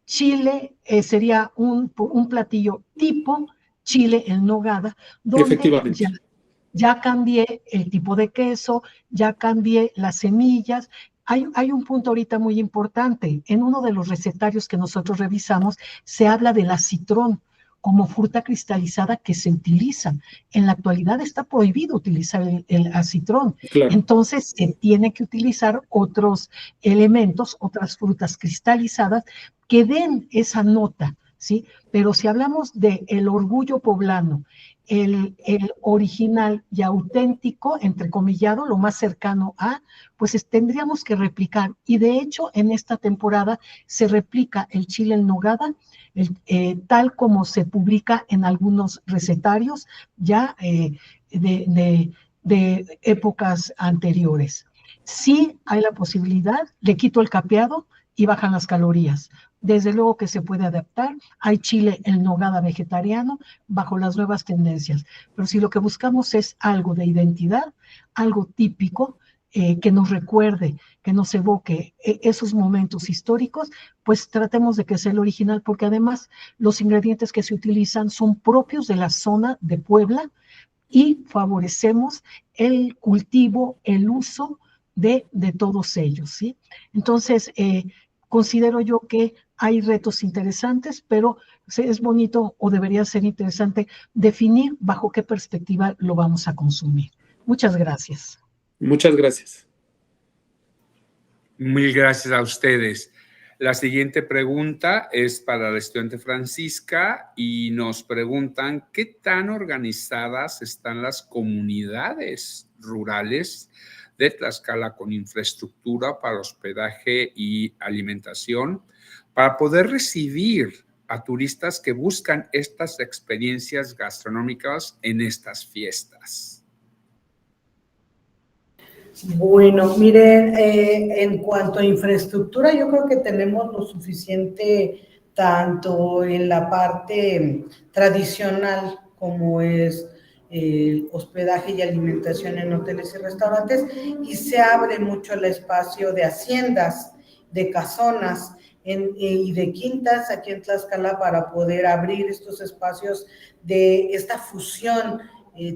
chile, sería un platillo tipo chile en nogada, donde ya cambié el tipo de queso, ya cambié las semillas, hay un punto ahorita muy importante. En uno de los recetarios que nosotros revisamos se habla del acitrón como fruta cristalizada que se utiliza. En la actualidad está prohibido utilizar el acitrón. Claro. Entonces se tiene que utilizar otros elementos, otras frutas cristalizadas que den esa nota, ¿sí? Pero si hablamos del orgullo poblano, el original y auténtico, entrecomillado, lo más cercano a, pues tendríamos que replicar. Y de hecho, en esta temporada se replica el chile en nogada, tal como se publica en algunos recetarios ya de épocas anteriores. Sí hay la posibilidad, le quito el capeado y bajan las calorías. Desde luego que se puede adaptar. Hay chile en nogada vegetariano bajo las nuevas tendencias. Pero si lo que buscamos es algo de identidad, algo típico, que nos recuerde, que nos evoque esos momentos históricos, pues tratemos de que sea el original, porque además los ingredientes que se utilizan son propios de la zona de Puebla y favorecemos el cultivo, el uso de todos ellos, ¿sí? Entonces, considero yo que hay retos interesantes, pero es bonito o debería ser interesante definir bajo qué perspectiva lo vamos a consumir. Muchas gracias. Muchas gracias. Mil gracias a ustedes. La siguiente pregunta es para la estudiante Francisca y nos preguntan qué tan organizadas están las comunidades rurales de Tlaxcala con infraestructura para hospedaje y alimentación para poder recibir a turistas que buscan estas experiencias gastronómicas en estas fiestas. Bueno, miren, en cuanto a infraestructura, yo creo que tenemos lo suficiente tanto en la parte tradicional como es el hospedaje y alimentación en hoteles y restaurantes, y se abre mucho el espacio de haciendas, de casonas y de quintas aquí en Tlaxcala para poder abrir estos espacios de esta fusión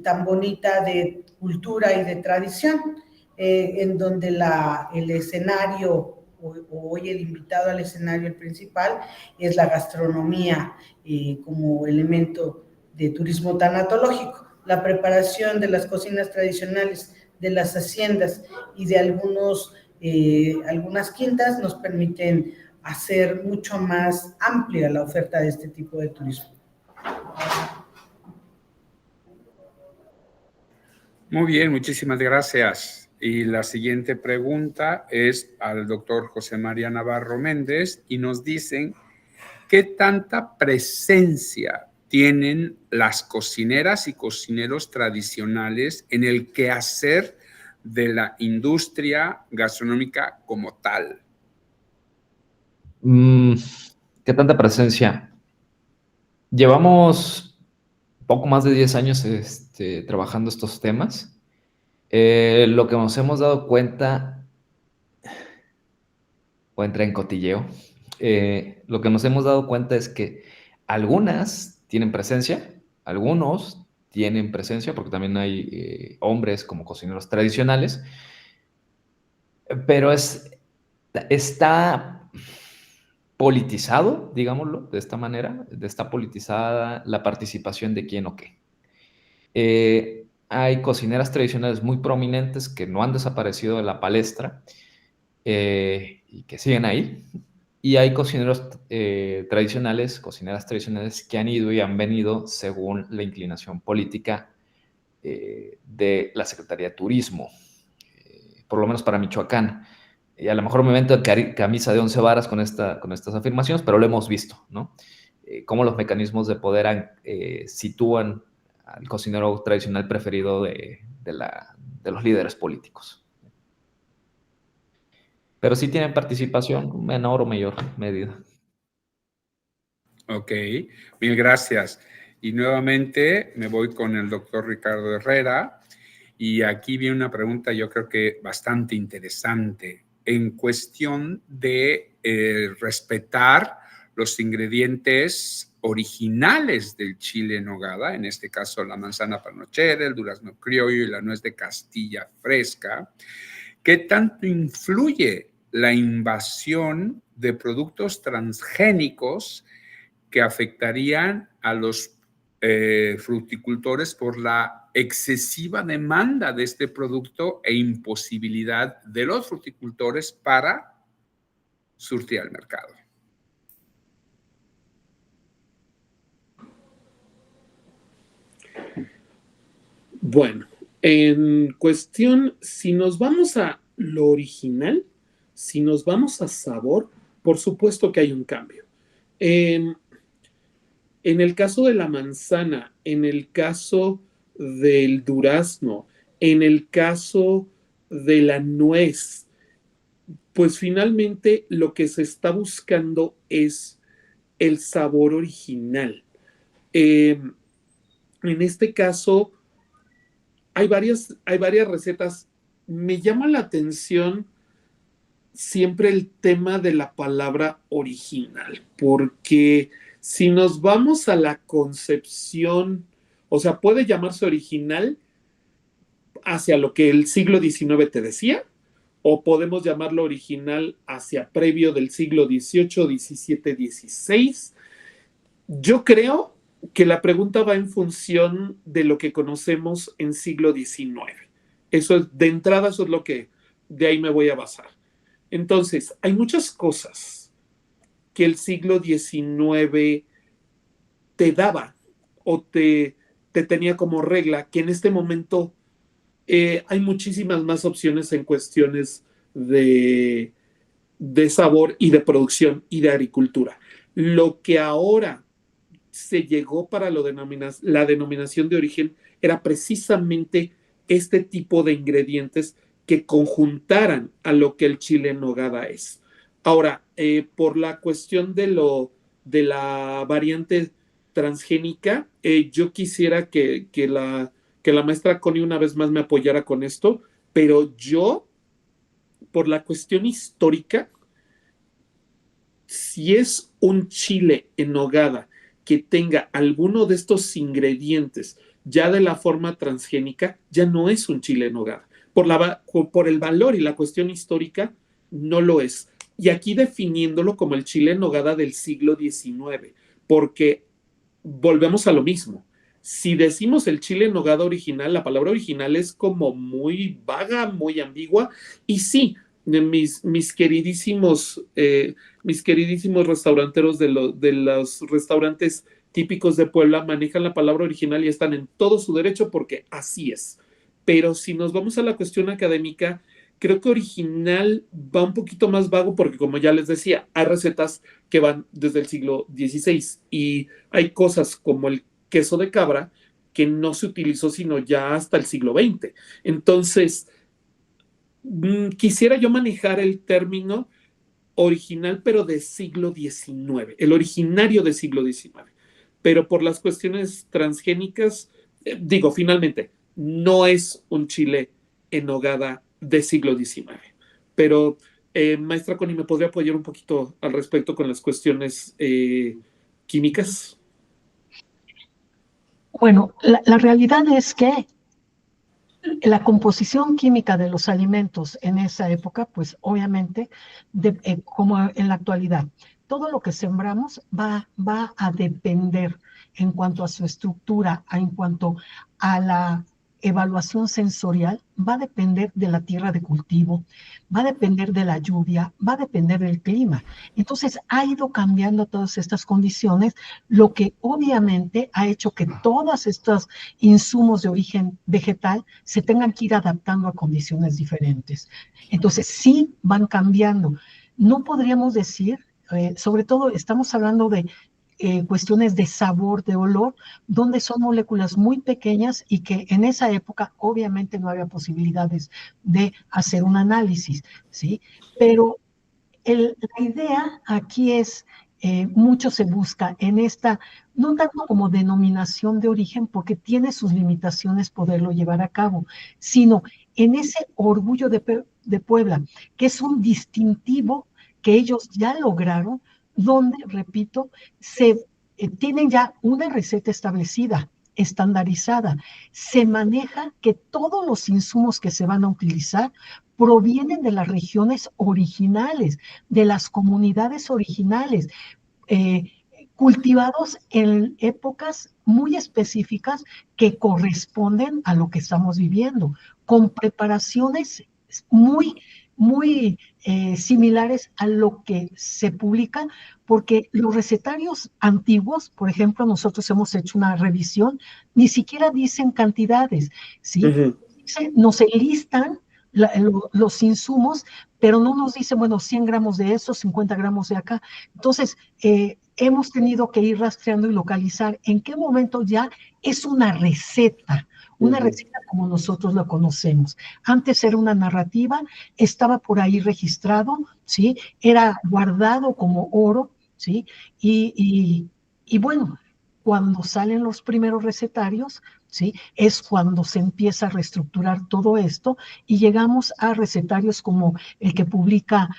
tan bonita de cultura y de tradición. En donde el escenario, o hoy el invitado al escenario principal, es la gastronomía como elemento de turismo tanatológico. La preparación de las cocinas tradicionales, de las haciendas y de algunas quintas nos permiten hacer mucho más amplia la oferta de este tipo de turismo. Muy bien, muchísimas gracias. Y la siguiente pregunta es al doctor José María Navarro Méndez y nos dicen qué tanta presencia tienen las cocineras y cocineros tradicionales en el quehacer de la industria gastronómica como tal. ¿Qué tanta presencia? Llevamos poco más de 10 años trabajando estos temas. Lo que nos hemos dado cuenta, o entra en cotilleo, lo que nos hemos dado cuenta es que algunas tienen presencia, algunos tienen presencia, porque también hay hombres como cocineros tradicionales, pero está politizado, digámoslo, de esta manera, está politizada la participación de quién o qué. Hay cocineras tradicionales muy prominentes que no han desaparecido de la palestra y que siguen ahí. Y hay cocineros cocineras tradicionales que han ido y han venido según la inclinación política de la Secretaría de Turismo, por lo menos para Michoacán. Y a lo mejor me invento camisa de 11 varas con estas afirmaciones, pero lo hemos visto, ¿no? Cómo los mecanismos de poder sitúan al cocinero tradicional preferido de los líderes políticos. Pero sí tienen participación, menor o mayor medida. Ok, mil gracias. Y nuevamente me voy con el doctor Ricardo Herrera. Y aquí viene una pregunta yo creo que bastante interesante en cuestión de respetar los ingredientes originales del chile en nogada, en este caso la manzana panochera, el durazno criollo y la nuez de Castilla fresca. ¿Qué tanto influye la invasión de productos transgénicos que afectarían a los fruticultores por la excesiva demanda de este producto e imposibilidad de los fruticultores para surtir al mercado? Bueno, en cuestión, si nos vamos a lo original, si nos vamos a sabor, por supuesto que hay un cambio. En el caso de la manzana, en el caso del durazno, en el caso de la nuez, pues finalmente lo que se está buscando es el sabor original. En este caso, hay varias recetas. Me llama la atención siempre el tema de la palabra original, porque si nos vamos a la concepción, o sea, puede llamarse original hacia lo que el siglo XIX te decía, o podemos llamarlo original hacia previo del siglo XVIII, XVII, XVI. Yo creo que la pregunta va en función de lo que conocemos en siglo XIX. Eso es, de entrada, eso es lo que de ahí me voy a basar. Entonces, hay muchas cosas que el siglo XIX te daba o te tenía como regla, que en este momento hay muchísimas más opciones en cuestiones de sabor y de producción y de agricultura. Lo que ahora se llegó para la denominación de origen era precisamente este tipo de ingredientes que conjuntaran a lo que el chile en nogada es. Ahora, por la cuestión de la variante transgénica, yo quisiera que la maestra Connie una vez más me apoyara con esto, pero yo, por la cuestión histórica, si es un chile en nogada que tenga alguno de estos ingredientes ya de la forma transgénica, ya no es un chile en nogada. Por el valor y la cuestión histórica, no lo es. Y aquí definiéndolo como el chile en nogada del siglo XIX, porque volvemos a lo mismo. Si decimos el chile en nogada original, la palabra original es como muy vaga, muy ambigua, y sí, mis queridísimos restauranteros de los restaurantes típicos de Puebla manejan la palabra original y están en todo su derecho porque así es. Pero si nos vamos a la cuestión académica, creo que original va un poquito más vago porque, como ya les decía, hay recetas que van desde el siglo XVI y hay cosas como el queso de cabra que no se utilizó sino ya hasta el siglo XX. Entonces, quisiera yo manejar el término original, pero de siglo XIX, el originario de siglo XIX. Pero por las cuestiones transgénicas, finalmente, no es un chile en nogada de siglo XIX. Pero, maestra Connie, ¿me podría apoyar un poquito al respecto con las cuestiones químicas? Bueno, la realidad es que la composición química de los alimentos en esa época, pues obviamente, como en la actualidad, todo lo que sembramos va a depender en cuanto a su estructura, en cuanto a la evaluación sensorial, va a depender de la tierra de cultivo, va a depender de la lluvia, va a depender del clima. Entonces ha ido cambiando todas estas condiciones, lo que obviamente ha hecho que todos estos insumos de origen vegetal se tengan que ir adaptando a condiciones diferentes. Entonces sí van cambiando. No podríamos decir, sobre todo estamos hablando de cuestiones de sabor, de olor, donde son moléculas muy pequeñas y que en esa época obviamente no había posibilidades de hacer un análisis, ¿sí? Pero la idea aquí es, mucho se busca en esta, no tanto como denominación de origen, porque tiene sus limitaciones poderlo llevar a cabo, sino en ese orgullo de Puebla, que es un distintivo que ellos ya lograron, donde, repito, tienen ya una receta establecida, estandarizada. Se maneja que todos los insumos que se van a utilizar provienen de las regiones originales, de las comunidades originales, cultivados en épocas muy específicas que corresponden a lo que estamos viviendo, con preparaciones muy similares a lo que se publica, porque los recetarios antiguos, por ejemplo, nosotros hemos hecho una revisión, ni siquiera dicen cantidades, ¿sí? Ujú. Nos enlistan los insumos, pero no nos dicen, bueno, 100 gramos de eso, 50 gramos de acá. Entonces, hemos tenido que ir rastreando y localizar en qué momento ya es una receta como nosotros la conocemos. Antes era una narrativa, estaba por ahí registrado, ¿sí? Era guardado como oro, ¿sí? Y bueno, cuando salen los primeros recetarios, ¿sí? Es cuando se empieza a reestructurar todo esto y llegamos a recetarios como el que publica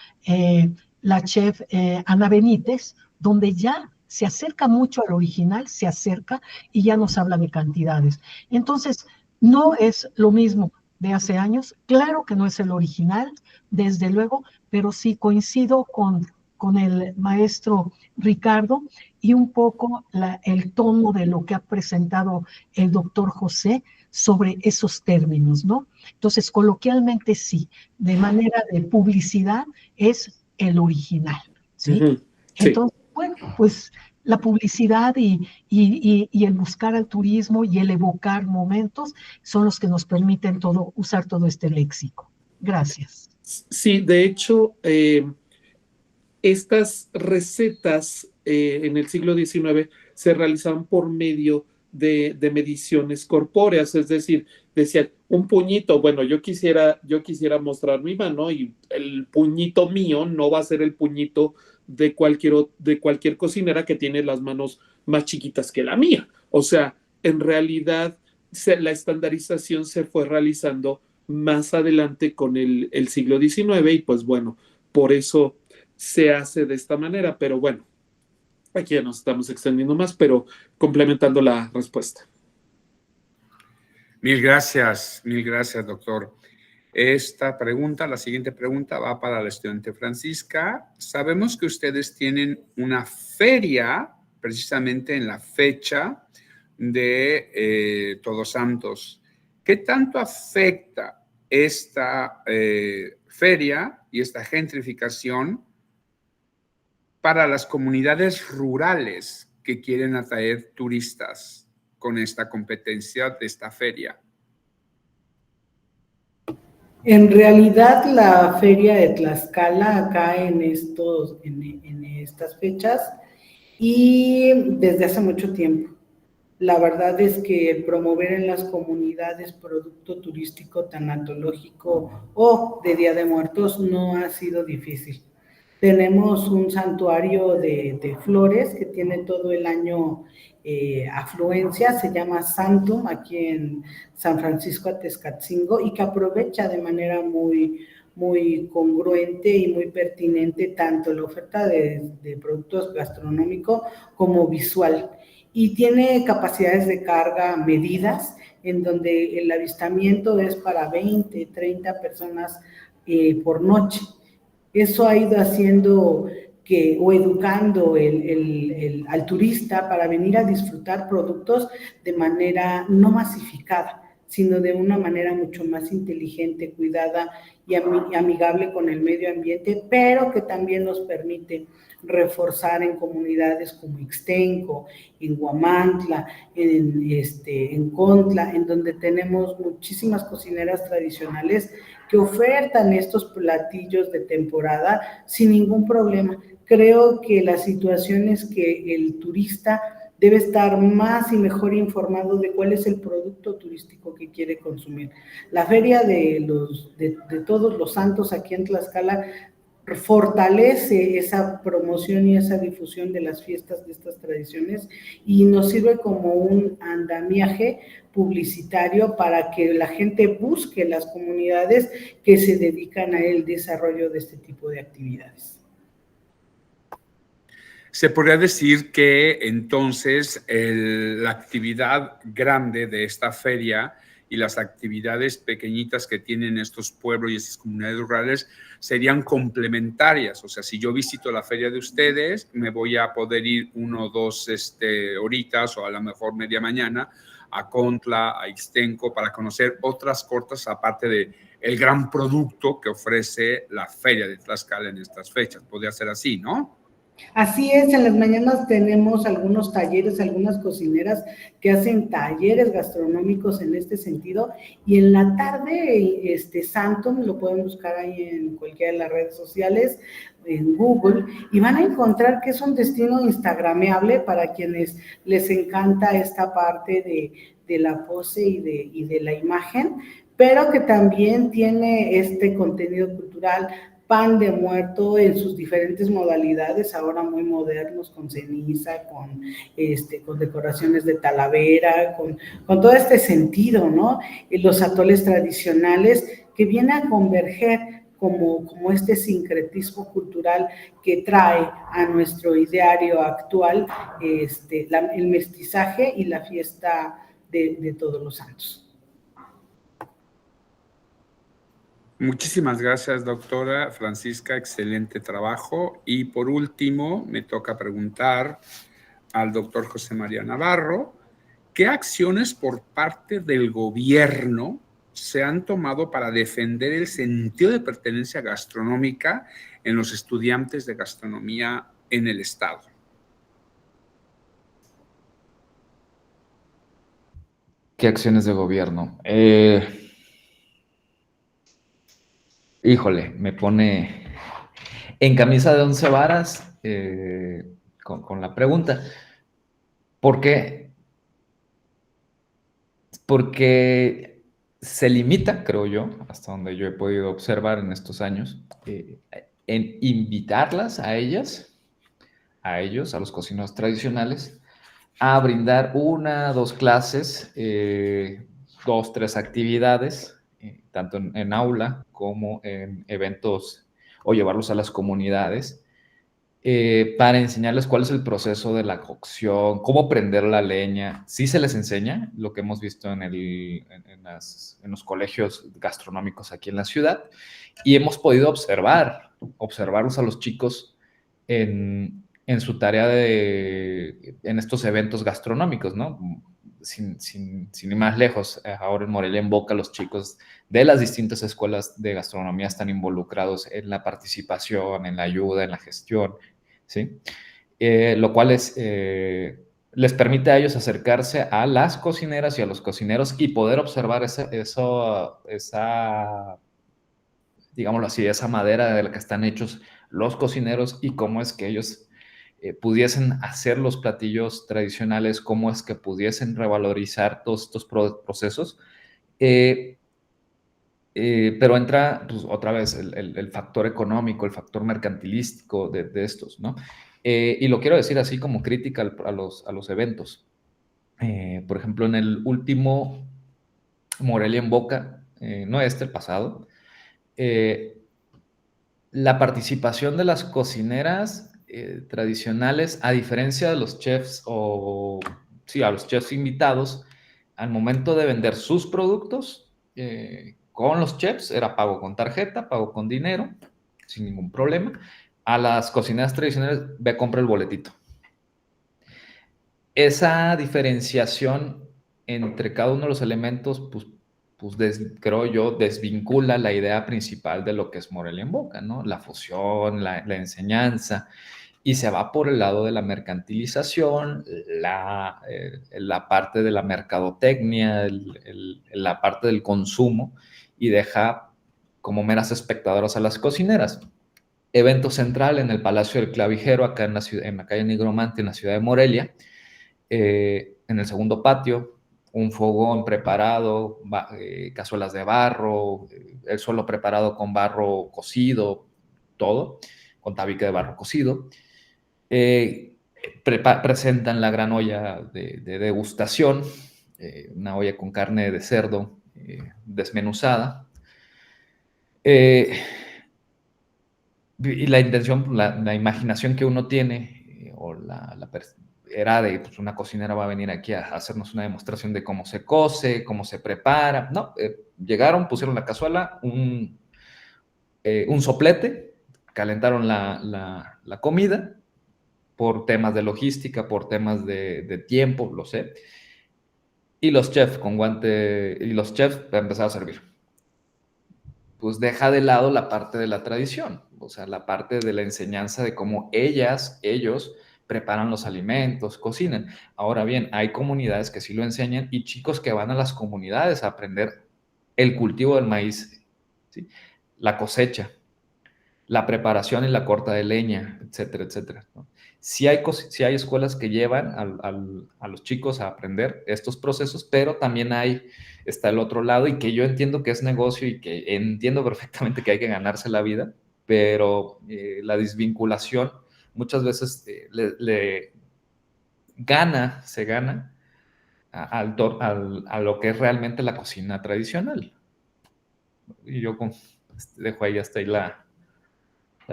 la chef Ana Benítez, donde ya se acerca mucho al original, se acerca y ya nos habla de cantidades. Entonces, no es lo mismo de hace años, claro que no es el original, desde luego, pero sí coincido con el maestro Ricardo y un poco el tono de lo que ha presentado el doctor José sobre esos términos, ¿no? Entonces, coloquialmente sí, de manera de publicidad es el original, ¿sí? Ujú. Sí. Entonces, bueno, pues la publicidad y el buscar al turismo y el evocar momentos son los que nos permiten usar todo este léxico. Gracias. Sí, de hecho, estas recetas en el siglo XIX se realizaban por medio de mediciones corpóreas, es decir, decían un puñito, bueno, yo quisiera mostrar mi mano y el puñito mío no va a ser el puñito de cualquier cocinera que tiene las manos más chiquitas que la mía. O sea, en realidad la estandarización se fue realizando más adelante con el siglo XIX y pues bueno, por eso se hace de esta manera, pero bueno, aquí ya nos estamos extendiendo más, pero complementando la respuesta. Mil gracias, doctor. La siguiente pregunta va para la estudiante Francisca. Sabemos que ustedes tienen una feria precisamente en la fecha de Todos Santos. ¿Qué tanto afecta esta feria y esta gentrificación para las comunidades rurales que quieren atraer turistas con esta competencia de esta feria? En realidad, la feria de Tlaxcala cae en estas fechas y desde hace mucho tiempo. La verdad es que promover en las comunidades producto turístico tanatológico o de Día de Muertos no ha sido difícil. Tenemos un santuario de flores que tiene todo el año afluencia, se llama Santum, aquí en San Francisco Atezcatzingo, y que aprovecha de manera muy congruente y muy pertinente tanto la oferta de productos gastronómicos como visual. Y tiene capacidades de carga medidas, en donde el avistamiento es para 20, 30 personas por noche. Eso ha ido haciendo o educando al turista para venir a disfrutar productos de manera no masificada, sino de una manera mucho más inteligente, cuidada y amigable con el medio ambiente, pero que también nos permite reforzar en comunidades como Ixtenco, en Huamantla, en Contla, en donde tenemos muchísimas cocineras tradicionales que ofertan estos platillos de temporada sin ningún problema. Creo que la situación es que el turista debe estar más y mejor informado de cuál es el producto turístico que quiere consumir. La feria de Todos los Santos aquí en Tlaxcala fortalece esa promoción y esa difusión de las fiestas de estas tradiciones y nos sirve como un andamiaje publicitario para que la gente busque las comunidades que se dedican al desarrollo de este tipo de actividades. Se podría decir que entonces la actividad grande de esta feria y las actividades pequeñitas que tienen estos pueblos y estas comunidades rurales serían complementarias. O sea, si yo visito la feria de ustedes, me voy a poder ir 1 o 2 horitas o a lo mejor media mañana a Contla, a Ixtenco, para conocer otras cortas aparte de el gran producto que ofrece la feria de Tlaxcala en estas fechas. Podría ser así, ¿no? Así es, en las mañanas tenemos algunos talleres, algunas cocineras que hacen talleres gastronómicos en este sentido, y en la tarde, Santom, lo pueden buscar ahí en cualquiera de las redes sociales, en Google, y van a encontrar que es un destino instagrameable para quienes les encanta esta parte de la pose y de la imagen, pero que también tiene este contenido cultural, pan de muerto en sus diferentes modalidades, ahora muy modernos, con ceniza, con decoraciones de talavera, con todo este sentido, ¿no? Los atoles tradicionales que vienen a converger como este sincretismo cultural que trae a nuestro ideario actual el mestizaje y la fiesta de Todos los Santos. Muchísimas gracias, doctora Francisca, excelente trabajo. Y por último, me toca preguntar al doctor José María Navarro, ¿qué acciones por parte del gobierno se han tomado para defender el sentido de pertenencia gastronómica en los estudiantes de gastronomía en el Estado? ¿Qué acciones de gobierno? Híjole, me pone en camisa de 11 varas con la pregunta. ¿Por qué? Porque se limita, creo yo, hasta donde yo he podido observar en estos años, en invitarlas a ellas, a ellos, a los cocineros tradicionales, a brindar 1, 2 clases, 2, 3 actividades, tanto en aula como en eventos, o llevarlos a las comunidades, para enseñarles cuál es el proceso de la cocción, cómo prender la leña. Sí se les enseña lo que hemos visto en los colegios gastronómicos aquí en la ciudad, y hemos podido observarlos a los chicos en su tarea en estos eventos gastronómicos, ¿no? Sin ir más lejos, ahora en Morelia en Boca los chicos de las distintas escuelas de gastronomía están involucrados en la participación, en la ayuda, en la gestión, ¿sí? Lo cual les permite a ellos acercarse a las cocineras y a los cocineros y poder observar esa, digámoslo así, esa madera de la que están hechos los cocineros y cómo es que ellos pudiesen hacer los platillos tradicionales, cómo es que pudiesen revalorizar todos estos procesos. Pero entra, pues, otra vez el factor económico, el factor mercantilístico de estos, ¿no? Y lo quiero decir así como crítica a los eventos. Por ejemplo, en el último Morelia en Boca, no el pasado, la participación de las cocineras tradicionales, a diferencia de los chefs a los chefs invitados, al momento de vender sus productos con los chefs, era pago con tarjeta, pago con dinero, sin ningún problema. A las cocineras tradicionales, ve, compra el boletito. Esa diferenciación entre cada uno de los elementos, creo yo, desvincula la idea principal de lo que es Morelia en Boca, ¿no? La fusión, la enseñanza, y se va por el lado de la mercantilización, la parte de la mercadotecnia, la parte del consumo, y deja como meras espectadoras a las cocineras. Evento central en el Palacio del Clavijero, acá en la calle Nigromante, en la ciudad de Morelia, en el segundo patio, un fogón preparado, cazuelas de barro, el suelo preparado con barro cocido, todo, con tabique de barro cocido. Presentan la gran olla de degustación, una olla con carne de cerdo desmenuzada. Y la intención, la imaginación que uno tiene, o era de, pues una cocinera va a venir aquí a hacernos una demostración de cómo se cose, cómo se prepara. No, llegaron, pusieron la cazuela, un soplete, calentaron la comida por temas de logística, por temas de tiempo, lo sé. Y los chefs con guante, y los chefs empezaron a servir. Pues deja de lado la parte de la tradición, o sea, la parte de la enseñanza de cómo ellos preparan los alimentos, cocinan. Ahora bien, hay comunidades que sí lo enseñan y chicos que van a las comunidades a aprender el cultivo del maíz, ¿sí? La cosecha, la preparación y la corta de leña, etcétera, etcétera, ¿no? Sí hay escuelas que llevan a los chicos a aprender estos procesos, pero también está el otro lado y que yo entiendo que es negocio y que entiendo perfectamente que hay que ganarse la vida, pero la desvinculación muchas veces se gana a lo que es realmente la cocina tradicional. Y yo dejo ahí hasta ahí la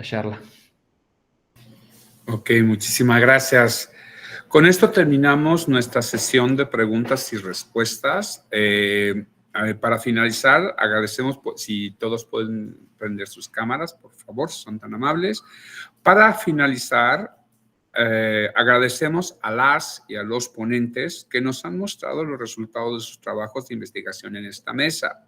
charla. Ok, muchísimas gracias. Con esto terminamos nuestra sesión de preguntas y respuestas. Para finalizar, agradecemos si todos pueden prender sus cámaras, por favor, son tan amables. Para finalizar, agradecemos a las y a los ponentes que nos han mostrado los resultados de sus trabajos de investigación en esta mesa.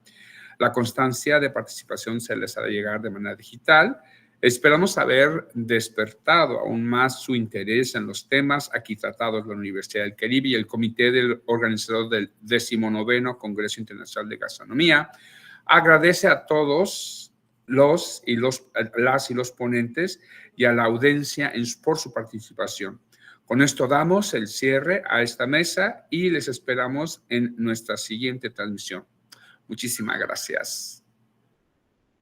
La constancia de participación se les hará llegar de manera digital. Esperamos haber despertado aún más su interés en los temas aquí tratados en la Universidad del Caribe y el comité del organizador del 19º Congreso Internacional de Gastronomía. Agradece a todos las y los ponentes y a la audiencia por su participación. Con esto damos el cierre a esta mesa y les esperamos en nuestra siguiente transmisión. Muchísimas gracias.